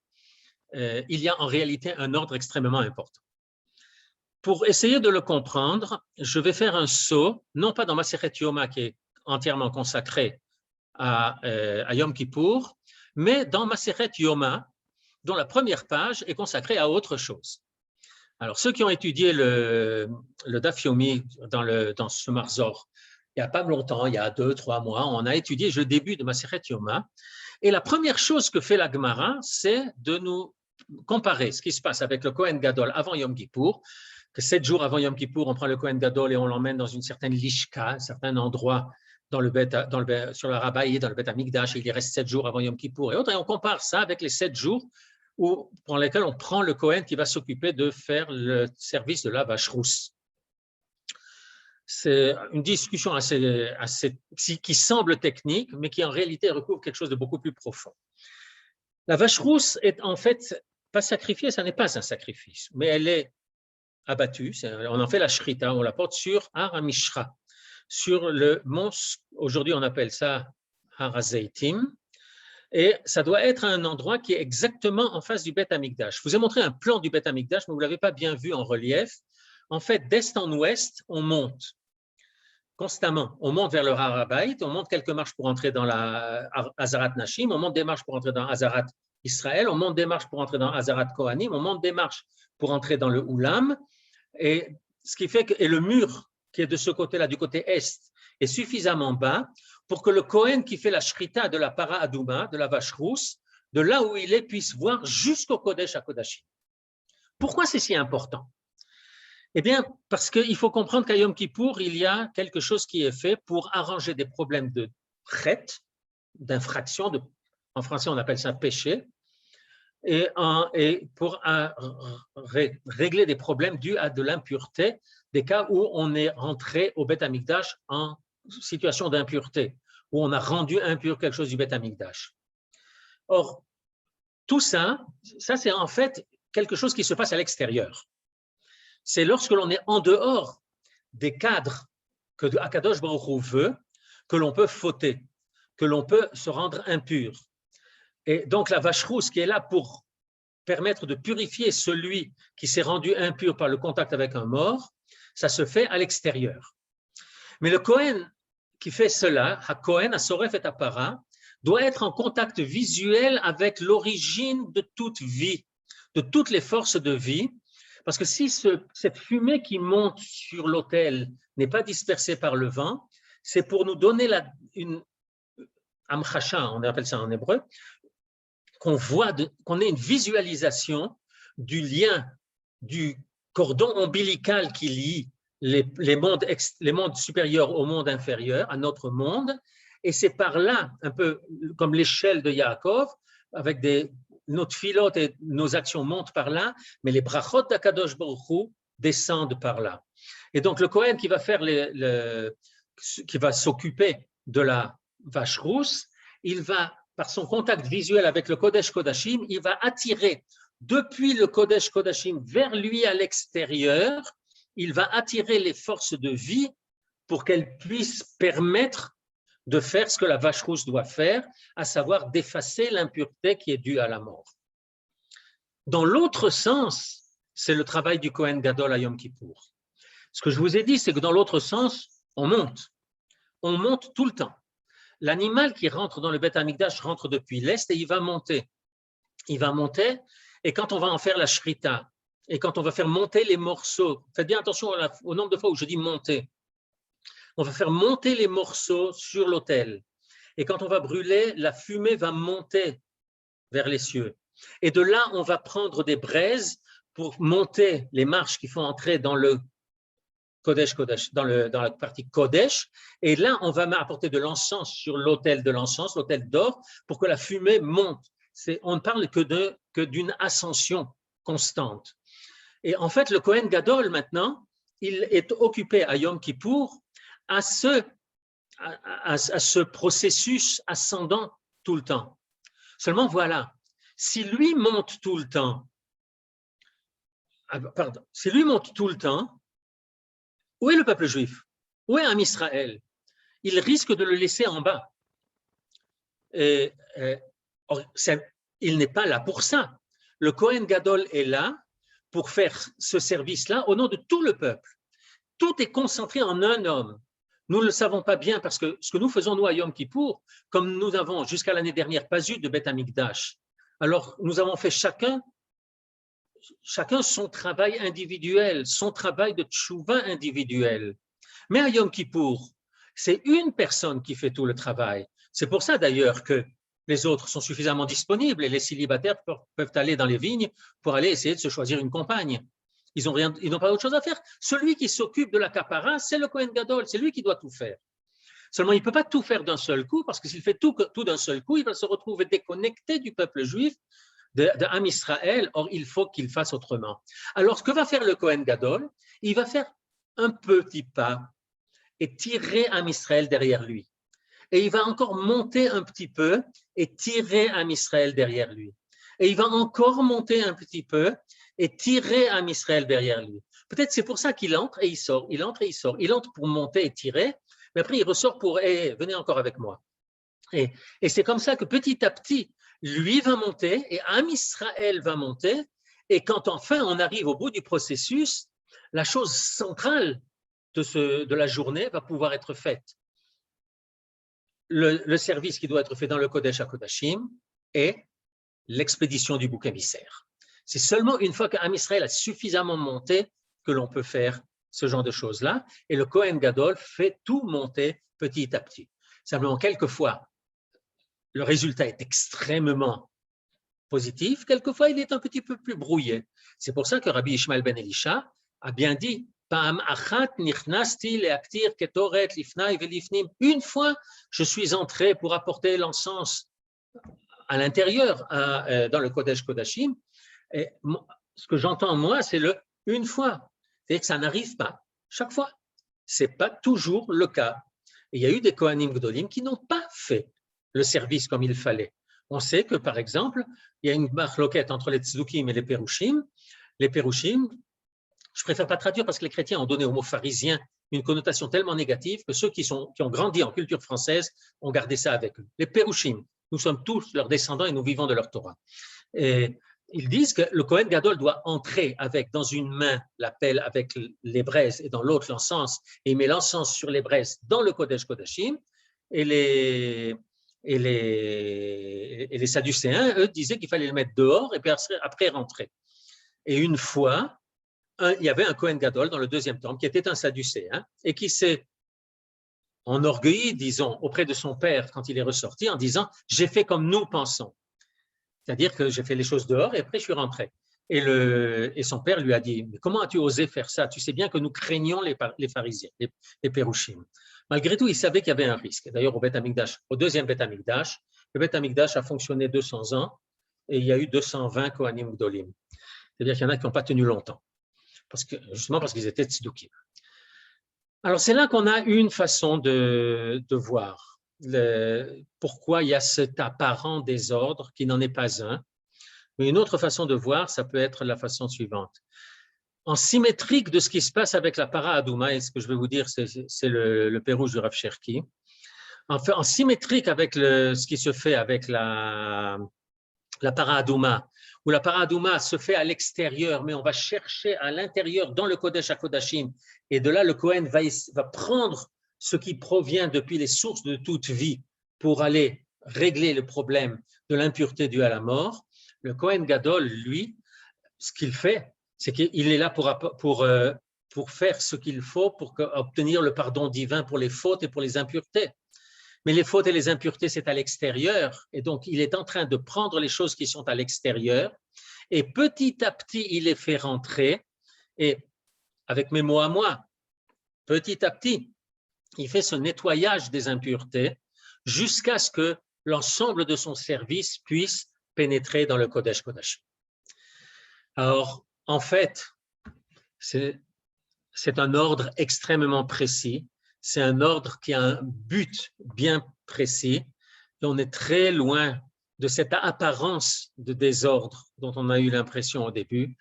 il y a en réalité un ordre extrêmement important. Pour essayer de le comprendre, je vais faire un saut, non pas dans Masechet Yoma qui est entièrement consacré à Yom Kippour, mais dans Masechet Yoma, dont la première page est consacrée à autre chose. Alors, ceux qui ont étudié le Daf Yomi dans ce Marzor, il n'y a pas longtemps, il y a 2-3 mois, on a étudié le début de Masechet Yoma, et la première chose que fait la Gemara, c'est de nous comparer ce qui se passe avec le Kohen Gadol avant Yom Kippour, que 7 jours avant Yom Kippour, on prend le Kohen Gadol et on l'emmène dans une certaine lishka, un certain endroit sur la Rabaï, dans le Bet Amikdash, et il y reste 7 jours avant Yom Kippour et autres, et on compare ça avec les 7 jours pour lesquels on prend le Kohen qui va s'occuper de faire le service de la vache rousse. C'est une discussion qui semble technique, mais qui en réalité recouvre quelque chose de beaucoup plus profond. La vache rousse est en fait pas sacrifiée, ça n'est pas un sacrifice, mais elle est abattue, on en fait la shrita, on la porte sur Har HaMishra, sur le mont, aujourd'hui on appelle ça Har HaZeitim, et ça doit être un endroit qui est exactement en face du Bet Amikdash. Je vous ai montré un plan du Bet Amikdash, mais vous ne l'avez pas bien vu en relief. En fait, d'est en ouest, on monte constamment. On monte vers le Har HaBayit, on monte quelques marches pour entrer dans la Hazarat Nashim, on monte des marches pour entrer dans Hazarat Israël, on monte des marches pour entrer dans Hazarat Kohanim, on monte des marches pour entrer dans le Oulam, et ce qui fait que le mur qui est de ce côté-là, du côté est, est suffisamment bas pour que le Kohen qui fait la shrita de la para adouma, de la vache rousse, de là où il est, puisse voir jusqu'au Kodesh HaKodashim. Pourquoi c'est si important? Eh bien, parce qu'il faut comprendre qu'à Yom Kippour, il y a quelque chose qui est fait pour arranger des problèmes de chet, d'infraction, en français on appelle ça péché, et pour régler des problèmes dus à de l'impureté, des cas où on est rentré au Bet Amikdash en situation d'impureté, où on a rendu impur quelque chose du Bet Amikdash. Or, tout ça c'est en fait quelque chose qui se passe à l'extérieur. C'est lorsque l'on est en dehors des cadres que Akadosh Baruch Hu veut, que l'on peut fauter, que l'on peut se rendre impur. Et donc la vache rousse qui est là pour permettre de purifier celui qui s'est rendu impur par le contact avec un mort, ça se fait à l'extérieur. Mais le Kohen qui fait cela, HaKohen, HaSoref et HaPara, doit être en contact visuel avec l'origine de toute vie, de toutes les forces de vie, parce que si cette fumée qui monte sur l'autel n'est pas dispersée par le vent, c'est pour nous donner une amchacha, on appelle ça en hébreu, qu'on ait une visualisation du lien, du cordon ombilical qui lie les mondes supérieurs au monde inférieur, à notre monde, et c'est par là, un peu comme l'échelle de Yaakov, avec nos tfilotes et nos actions montent par là, mais les brachot d'Akadosh Baruch Hu descendent par là. Et donc le Kohen qui va faire qui va s'occuper de la vache rousse, il va, par son contact visuel avec le Kodesh Kodashim, il va attirer depuis le Kodesh Kodashim vers lui à l'extérieur, il va attirer les forces de vie pour qu'elles puissent permettre de faire ce que la vache rousse doit faire, à savoir d'effacer l'impureté qui est due à la mort. Dans l'autre sens, c'est le travail du Kohen Gadol à Yom Kippour. Ce que je vous ai dit, c'est que dans l'autre sens, on monte tout le temps. L'animal qui rentre dans le Beth Amikdash rentre depuis l'est et il va monter. Il va monter, et quand on va en faire la shrita, et quand on va faire monter les morceaux, faites bien attention au nombre de fois où je dis monter. On va faire monter les morceaux sur l'autel. Et quand on va brûler, la fumée va monter vers les cieux. Et de là, on va prendre des braises pour monter les marches qui font entrer dans le Kodesh, dans la partie Kodesh. Et là, on va apporter de l'encens sur l'autel de l'encens, l'autel d'or, pour que la fumée monte. On ne parle que d'une ascension constante. Et en fait, le Kohen Gadol, maintenant, il est occupé à Yom Kippour à ce processus ascendant tout le temps. Seulement, voilà, si lui monte tout le temps, où est le peuple juif? Où est Am Israël? Il risque de le laisser en bas. Il n'est pas là pour ça. Le Kohen Gadol est là pour faire ce service-là au nom de tout le peuple. Tout est concentré en un homme. Nous ne le savons pas bien parce que ce que nous faisons, nous, à Yom Kippour, comme nous n'avons jusqu'à l'année dernière pas eu de Beth Amikdash, alors nous avons fait chacun son travail individuel, son travail de tchouva individuel. Mais à Yom Kippour, c'est une personne qui fait tout le travail. C'est pour ça d'ailleurs que les autres sont suffisamment disponibles et les célibataires peuvent aller dans les vignes pour aller essayer de se choisir une compagne. Ils n'ont pas autre chose à faire. Celui qui s'occupe de la capara, c'est le Kohen Gadol, c'est lui qui doit tout faire. Seulement, il ne peut pas tout faire d'un seul coup, parce que s'il fait tout d'un seul coup, il va se retrouver déconnecté du peuple juif, de Am Israël. Or, il faut qu'il fasse autrement. Alors, ce que va faire le Kohen Gadol, il va faire un petit pas et tirer Am Israël derrière lui. Et il va encore monter un petit peu et tirer Am Israël derrière lui. Et il va encore monter un petit peu et tirer Am Israël derrière lui. Peut-être c'est pour ça qu'il entre et il sort, il entre et il sort. Il entre pour monter et tirer, mais après il ressort pour venez encore avec moi. Et c'est comme ça que petit à petit, lui va monter et Am Israël va monter. Et quand enfin on arrive au bout du processus, la chose centrale de la journée va pouvoir être faite. Le service qui doit être fait dans le Kodesh HaKodashim et l'expédition du bouc émissaire. C'est seulement une fois qu'Am Israël a suffisamment monté que l'on peut faire ce genre de choses-là. Et le Kohen Gadol fait tout monter petit à petit. Simplement, quelquefois, le résultat est extrêmement positif. Quelquefois, il est un petit peu plus brouillé. C'est pour ça que Rabbi Ishmael ben Elisha a bien dit une fois, je suis entré pour apporter l'encens à l'intérieur, dans le Kodesh Kodashim. Et ce que j'entends, moi, c'est une fois. C'est-à-dire que ça n'arrive pas chaque fois. Ce n'est pas toujours le cas. Et il y a eu des Kohanim Gdolim qui n'ont pas fait le service comme il fallait. On sait que, par exemple, il y a une marloquette entre les Tzdukim et les Perushim. Les Perushim, je ne préfère pas traduire parce que les chrétiens ont donné au mot pharisien une connotation tellement négative que ceux qui ont grandi en culture française ont gardé ça avec eux. Les Perushim, nous sommes tous leurs descendants et nous vivons de leur Torah. Et ils disent que le Kohen Gadol doit entrer avec dans une main la pelle avec les braises et dans l'autre l'encens, et il met l'encens sur les braises dans le Kodesh Kodashim, et les Sadducéens, eux, disaient qu'il fallait le mettre dehors et puis après rentrer. Et une fois, il y avait un Kohen Gadol dans le deuxième temple qui était un Sadducéen et qui s'est enorgueilli, disons, auprès de son père quand il est ressorti en disant « j'ai fait comme nous pensons ». C'est-à-dire que j'ai fait les choses dehors et après je suis rentré. Et son père lui a dit, mais comment as-tu osé faire ça? Tu sais bien que nous craignons les pharisiens, les pérouchim. Malgré tout, il savait qu'il y avait un risque. D'ailleurs, au deuxième Beth Amikdash, le Beth Amikdash a fonctionné 200 ans et il y a eu 220 Kohanim Gdolim. C'est-à-dire qu'il y en a qui n'ont pas tenu longtemps, justement parce qu'ils étaient tzdukim. Alors, c'est là qu'on a une façon de voir pourquoi il y a cet apparent désordre qui n'en est pas un. Mais une autre façon de voir, ça peut être la façon suivante. En symétrique de ce qui se passe avec la para Adouma, et ce que je vais vous dire, c'est le pérouge du Rav Cherki, en symétrique avec ce qui se fait avec la para Adouma, où la para Adouma se fait à l'extérieur, mais on va chercher à l'intérieur dans le Kodesh HaKodashim, et de là, le Kohen va prendre ce qui provient depuis les sources de toute vie pour aller régler le problème de l'impureté due à la mort. Le Kohen Gadol, lui, ce qu'il fait, c'est qu'il est là pour faire ce qu'il faut pour obtenir le pardon divin pour les fautes et pour les impuretés. Mais les fautes et les impuretés, c'est à l'extérieur. Et donc, il est en train de prendre les choses qui sont à l'extérieur et petit à petit, il les fait rentrer. Et avec mes mots à moi, petit à petit, il fait ce nettoyage des impuretés jusqu'à ce que l'ensemble de son service puisse pénétrer dans le Kodesh Kodashim. Alors, en fait, c'est un ordre extrêmement précis, c'est un ordre qui a un but bien précis, et on est très loin de cette apparence de désordre dont on a eu l'impression au début.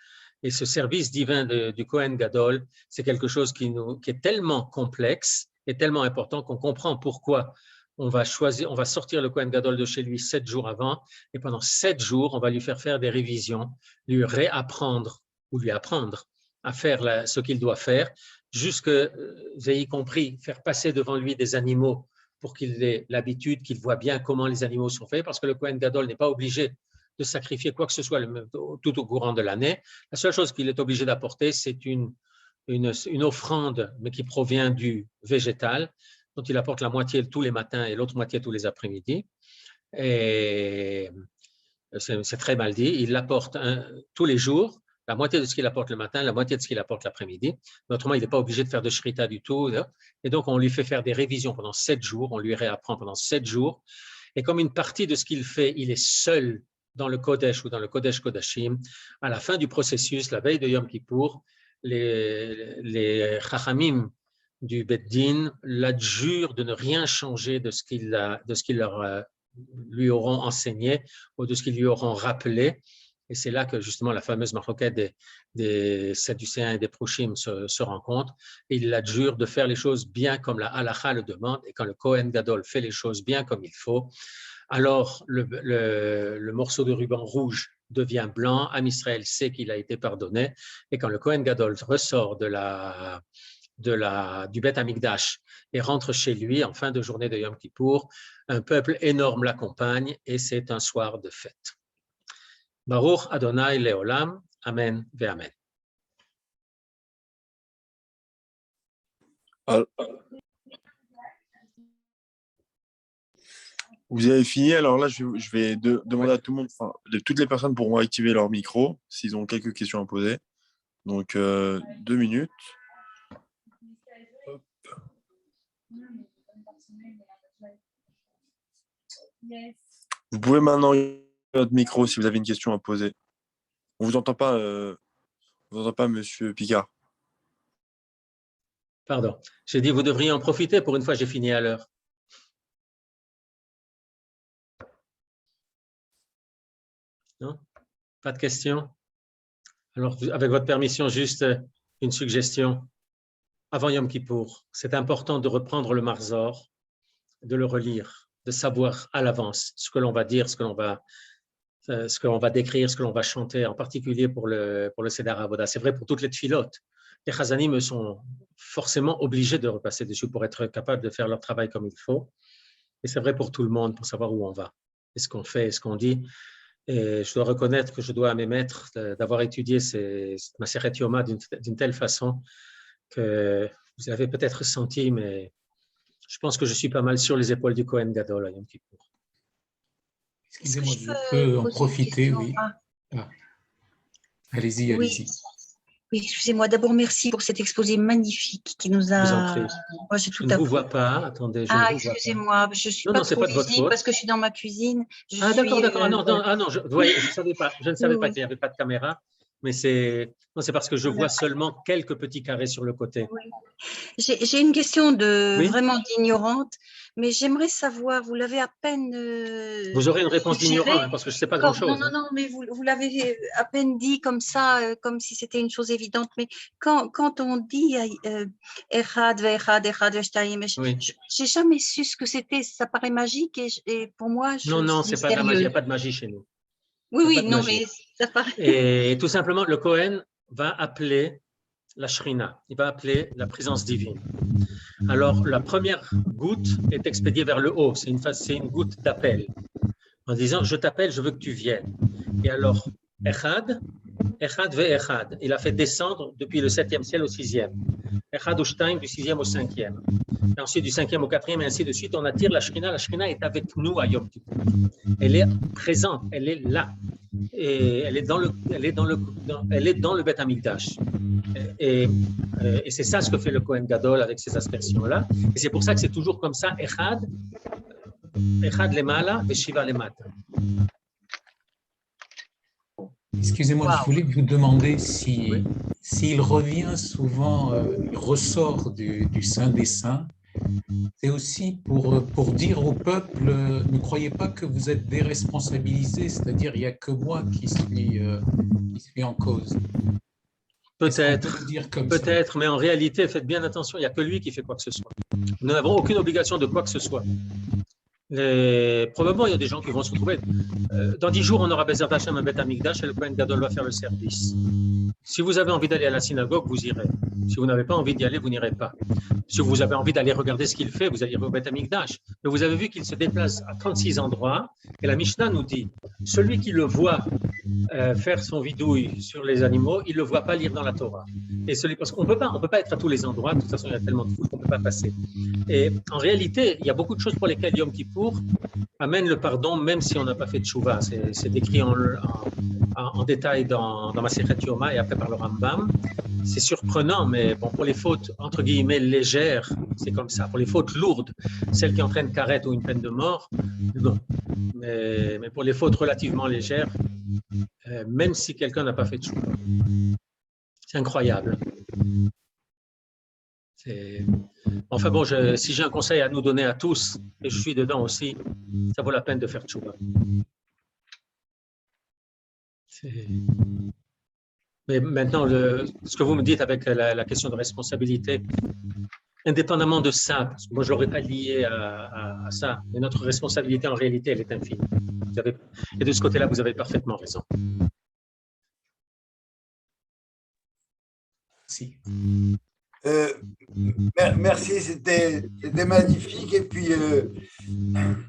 Et ce service divin du Kohen Gadol, c'est quelque chose qui est tellement complexe et tellement important qu'on comprend pourquoi on va sortir le Kohen Gadol de chez lui 7 jours avant, et pendant 7 jours, on va lui faire des révisions, lui réapprendre ou lui apprendre à faire ce qu'il doit faire, jusque, vous avez compris, faire passer devant lui des animaux pour qu'il ait l'habitude, qu'il voit bien comment les animaux sont faits, parce que le Kohen Gadol n'est pas obligé de sacrifier quoi que ce soit tout au courant de l'année. La seule chose qu'il est obligé d'apporter, c'est une offrande, mais qui provient du végétal, dont il apporte la moitié tous les matins et l'autre moitié tous les après-midi. Et c'est très mal dit, il l'apporte tous les jours, la moitié de ce qu'il apporte le matin, la moitié de ce qu'il apporte l'après-midi. Autrement, il n'est pas obligé de faire de shrita du tout. Et donc, on lui fait faire des révisions pendant 7 jours, on lui réapprend pendant 7 jours. Et comme une partie de ce qu'il fait, il est seul dans le Kodesh ou dans le Kodesh Kodashim, à la fin du processus, la veille de Yom Kippour, les Chachamim du Bet Din l'adjurent de ne rien changer de ce qu'ils lui auront enseigné ou de ce qu'ils lui auront rappelé. Et c'est là que justement la fameuse marloquette des Sadducéens et des Proshim se rencontre. Et il l'adjure de faire les choses bien comme la halakha le demande. Et quand le Kohen Gadol fait les choses bien comme il faut, alors le morceau de ruban rouge devient blanc. Am Israël sait qu'il a été pardonné. Et quand le Kohen Gadol ressort du Beth Amikdash et rentre chez lui en fin de journée de Yom Kippour, un peuple énorme l'accompagne et c'est un soir de fête. Baruch Adonai Leolam, Amen ve Amen. Vous avez fini, alors là je vais demander à tout le monde, enfin, toutes les personnes pourront activer leur micro s'ils ont quelques questions à poser. Donc 2 minutes. Hop. Vous pouvez maintenant votre micro si vous avez une question à poser. On vous entend pas, Monsieur Picard. Pardon, j'ai dit vous devriez en profiter, pour une fois j'ai fini à l'heure. Non? Pas de questions? Alors, avec votre permission, juste une suggestion. Avant Yom Kippour, c'est important de reprendre le Marzor, de le relire, de savoir à l'avance ce que l'on va dire, ce que l'on va décrire, ce que l'on va chanter, en particulier pour le Seder Avoda. C'est vrai pour toutes les tfilotes. Les Chazanim sont forcément obligés de repasser dessus pour être capables de faire leur travail comme il faut. Et c'est vrai pour tout le monde, pour savoir où on va, et ce qu'on fait, et ce qu'on dit. Et je dois reconnaître que je dois à mes maîtres d'avoir étudié ma Masechet Yoma d'une telle façon que vous avez peut-être senti, mais je pense que je suis pas mal sur les épaules du Kohen Gadol à Yom Kippour. Excusez-moi, je peux en poser une profiter, question? oui. Ah, Ah. Allez-y, oui. allez-y. Oui, excusez-moi. D'abord, merci pour cet exposé magnifique qui nous Je vous en a. prie. Moi, j'ai Je tout ne vous appris. vois pas. Attendez, je ne Ah, vous vois pas. excusez-moi, je suis Non, pas non, c'est trop pas de votre visible faute. parce que je suis dans ma cuisine. Ah, d'accord, d'accord. Ah, non, Voilà. non, ah, non, vous voyez, je savais pas. Je ne savais pas Oui, qu'il n'y avait pas de caméra, mais c'est parce que je voilà. vois seulement quelques petits carrés sur le côté. Oui. J'ai une question Oui. vraiment d'ignorante, mais j'aimerais savoir, vous l'avez à peine Vous aurez une réponse suggéré, d'ignorant, hein, parce que je ne sais pas non, grand-chose. non, Hein. non, mais vous l'avez à peine dit comme ça, comme si c'était une chose évidente, mais quand on dit Echad, Ve'echad, Echad, Ve'shtayim, Oui. j'ai jamais su ce que c'était, ça paraît magique et pour moi, Non, non, c'est c'est pas de la magie. Il n'y a mystérieux. pas de magie chez nous. Oui, Il n'y a oui, pas de non, magie. mais ça paraît. Et tout simplement, le Kohen va appeler la Shrina. Il va appeler la présence divine. Alors, la première goutte est expédiée vers le haut. C'est une goutte d'appel. En disant, je t'appelle, je veux que tu viennes. Et alors, Echad, Echad ve'echad. Il a fait descendre depuis le 7e ciel au 6e. Echad ou Shtaim du 6e au 5e. Et ensuite, du 5e au 4e, et ainsi de suite, on attire la Shrina. La Shrina est avec nous à Yom Kippur. Elle est présente, elle est là. Et elle est dans le Beth Amikdash. Et c'est ça ce que fait le Kohen Gadol avec ces aspersions-là. Et c'est pour ça que c'est toujours comme ça, Echad lemala, Veshiva lemata. Excusez-moi, Wow. je voulais vous demander Oui. s'il revient souvent, il ressort du Saint des Saints, c'est aussi pour dire au peuple, ne croyez pas que vous êtes déresponsabilisés, c'est-à-dire il n'y a que moi qui suis en cause. Peut-être, mais en réalité, faites bien attention, il n'y a que lui qui fait quoi que ce soit. Nous n'avons aucune obligation de quoi que ce soit. Probablement, il y a des gens qui vont se retrouver. Dans 10 jours, on aura Bezat Hashem à Beth Amikdash et le Kohen Gadol va faire le service. Si vous avez envie d'aller à la synagogue, vous irez. Si vous n'avez pas envie d'y aller, vous n'irez pas. Si vous avez envie d'aller regarder ce qu'il fait, vous allez au Beth Amikdash. Mais vous avez vu qu'il se déplace à 36 endroits et la Mishnah nous dit, celui qui le voit faire son vidouille sur les animaux, il ne le voit pas lire dans la Torah. Et parce qu'on ne peut pas être à tous les endroits, de toute façon il y a tellement de foule qu'on ne peut pas passer. Et en réalité, il y a beaucoup de choses pour lesquelles Yom Kippour amène le pardon, même si on n'a pas fait de tchouva. C'est décrit en détail dans Masechet Yoma et après par le Rambam. C'est surprenant, mais bon, pour les fautes entre guillemets légères, c'est comme ça. Pour les fautes lourdes, celles qui entraînent karet ou une peine de mort, non. Mais pour les fautes relativement légères, même si quelqu'un n'a pas fait de tchouva. C'est incroyable. Enfin bon, si j'ai un conseil à nous donner à tous, et je suis dedans aussi, ça vaut la peine de faire tchouva. Mais maintenant, ce que vous me dites avec la question de responsabilité, indépendamment de ça, parce que moi je ne l'aurais pas lié à ça, mais notre responsabilité en réalité, elle est infinie. Et de ce côté-là, vous avez parfaitement raison. Merci. Merci, c'était magnifique. Et puis,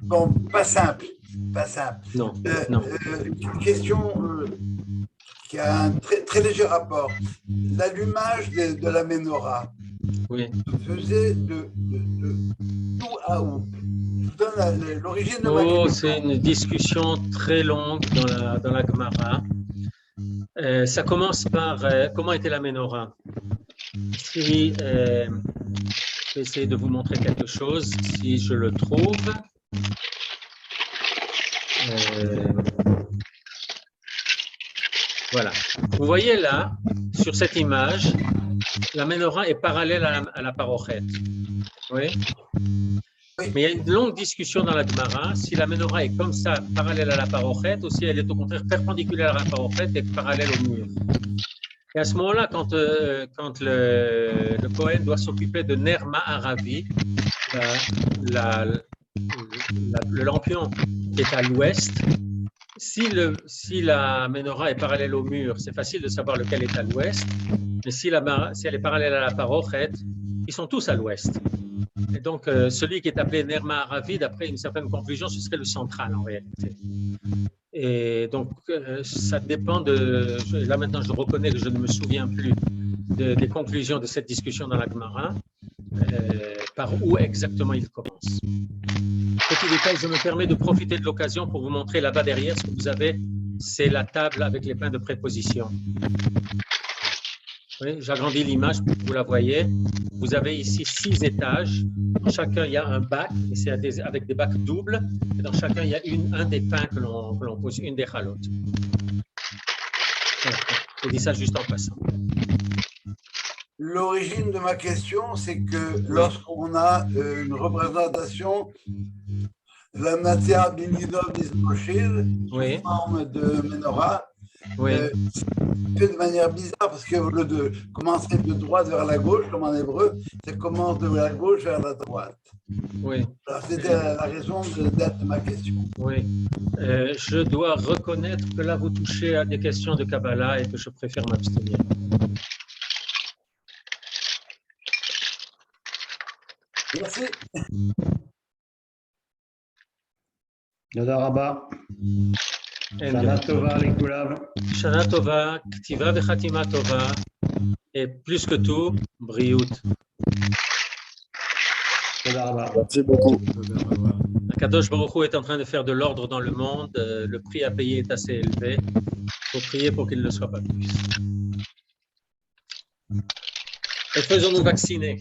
bon, pas simple. Non, non. Question qui a un très, très léger rapport. L'allumage de la menorah Oui. se faisait de où à où? Je vous donne l'origine de ma question. C'est une discussion très longue dans la Gemara. Ça commence par comment était la menorah. Si, je vais essayer de vous montrer quelque chose, si je le trouve. Voilà. Vous voyez là, sur cette image, la menorah est parallèle à la parochette. Oui. Mais il y a une longue discussion dans la Gemara si la menorah est comme ça, parallèle à la parochette, ou si elle est au contraire perpendiculaire à la parochette et parallèle au mur. Et à ce moment-là, quand le Kohen doit s'occuper de Ner Ma'aravi, le lampion qui est à l'ouest, si la menorah est parallèle au mur, c'est facile de savoir lequel est à l'ouest, mais si elle est parallèle à la parochette, ils sont tous à l'ouest. Et donc, celui qui est appelé Ner Ma'aravi, d'après une certaine conclusion, ce serait le central en réalité. Et donc, ça dépend là maintenant, je reconnais que je ne me souviens plus des conclusions de cette discussion dans la Gemara, par où exactement il commence. Petit détail, je me permets de profiter de l'occasion pour vous montrer là-bas derrière ce que vous avez, c'est la table avec les pleins de prépositions. Oui, j'agrandis l'image pour que vous la voyez. Vous avez ici 6 étages. Dans chacun, il y a un bac, et c'est avec des bacs doubles. Et dans chacun, il y a un des pains que l'on pose, une des chalotes. Voilà. Je dis ça juste en passant. L'origine de ma question, c'est que lorsqu'on a une représentation de la matière d'Inidov d'Ismochil Oui. sous forme de menorah, Oui. c'est fait de manière bizarre parce que au lieu de commencer de droite vers la gauche, comme en hébreu, ça commence de la gauche vers la droite. Oui. Alors, c'était la raison d'être de ma question. Oui. Je dois reconnaître que là, vous touchez à des questions de Kabbalah et que je préfère m'abstenir. Merci. תודה רבה. שנה טובה לכולם. Shana Tova, Ktiva Vechatima Tova, et plus que tout, Briout. תודה רבה. Merci beaucoup. Kadosh Baruch Hu est en train de faire de l'ordre dans le monde. Le prix à payer est assez élevé. Il faut prier pour qu'il ne le soit pas plus. Et faisons-nous vacciner.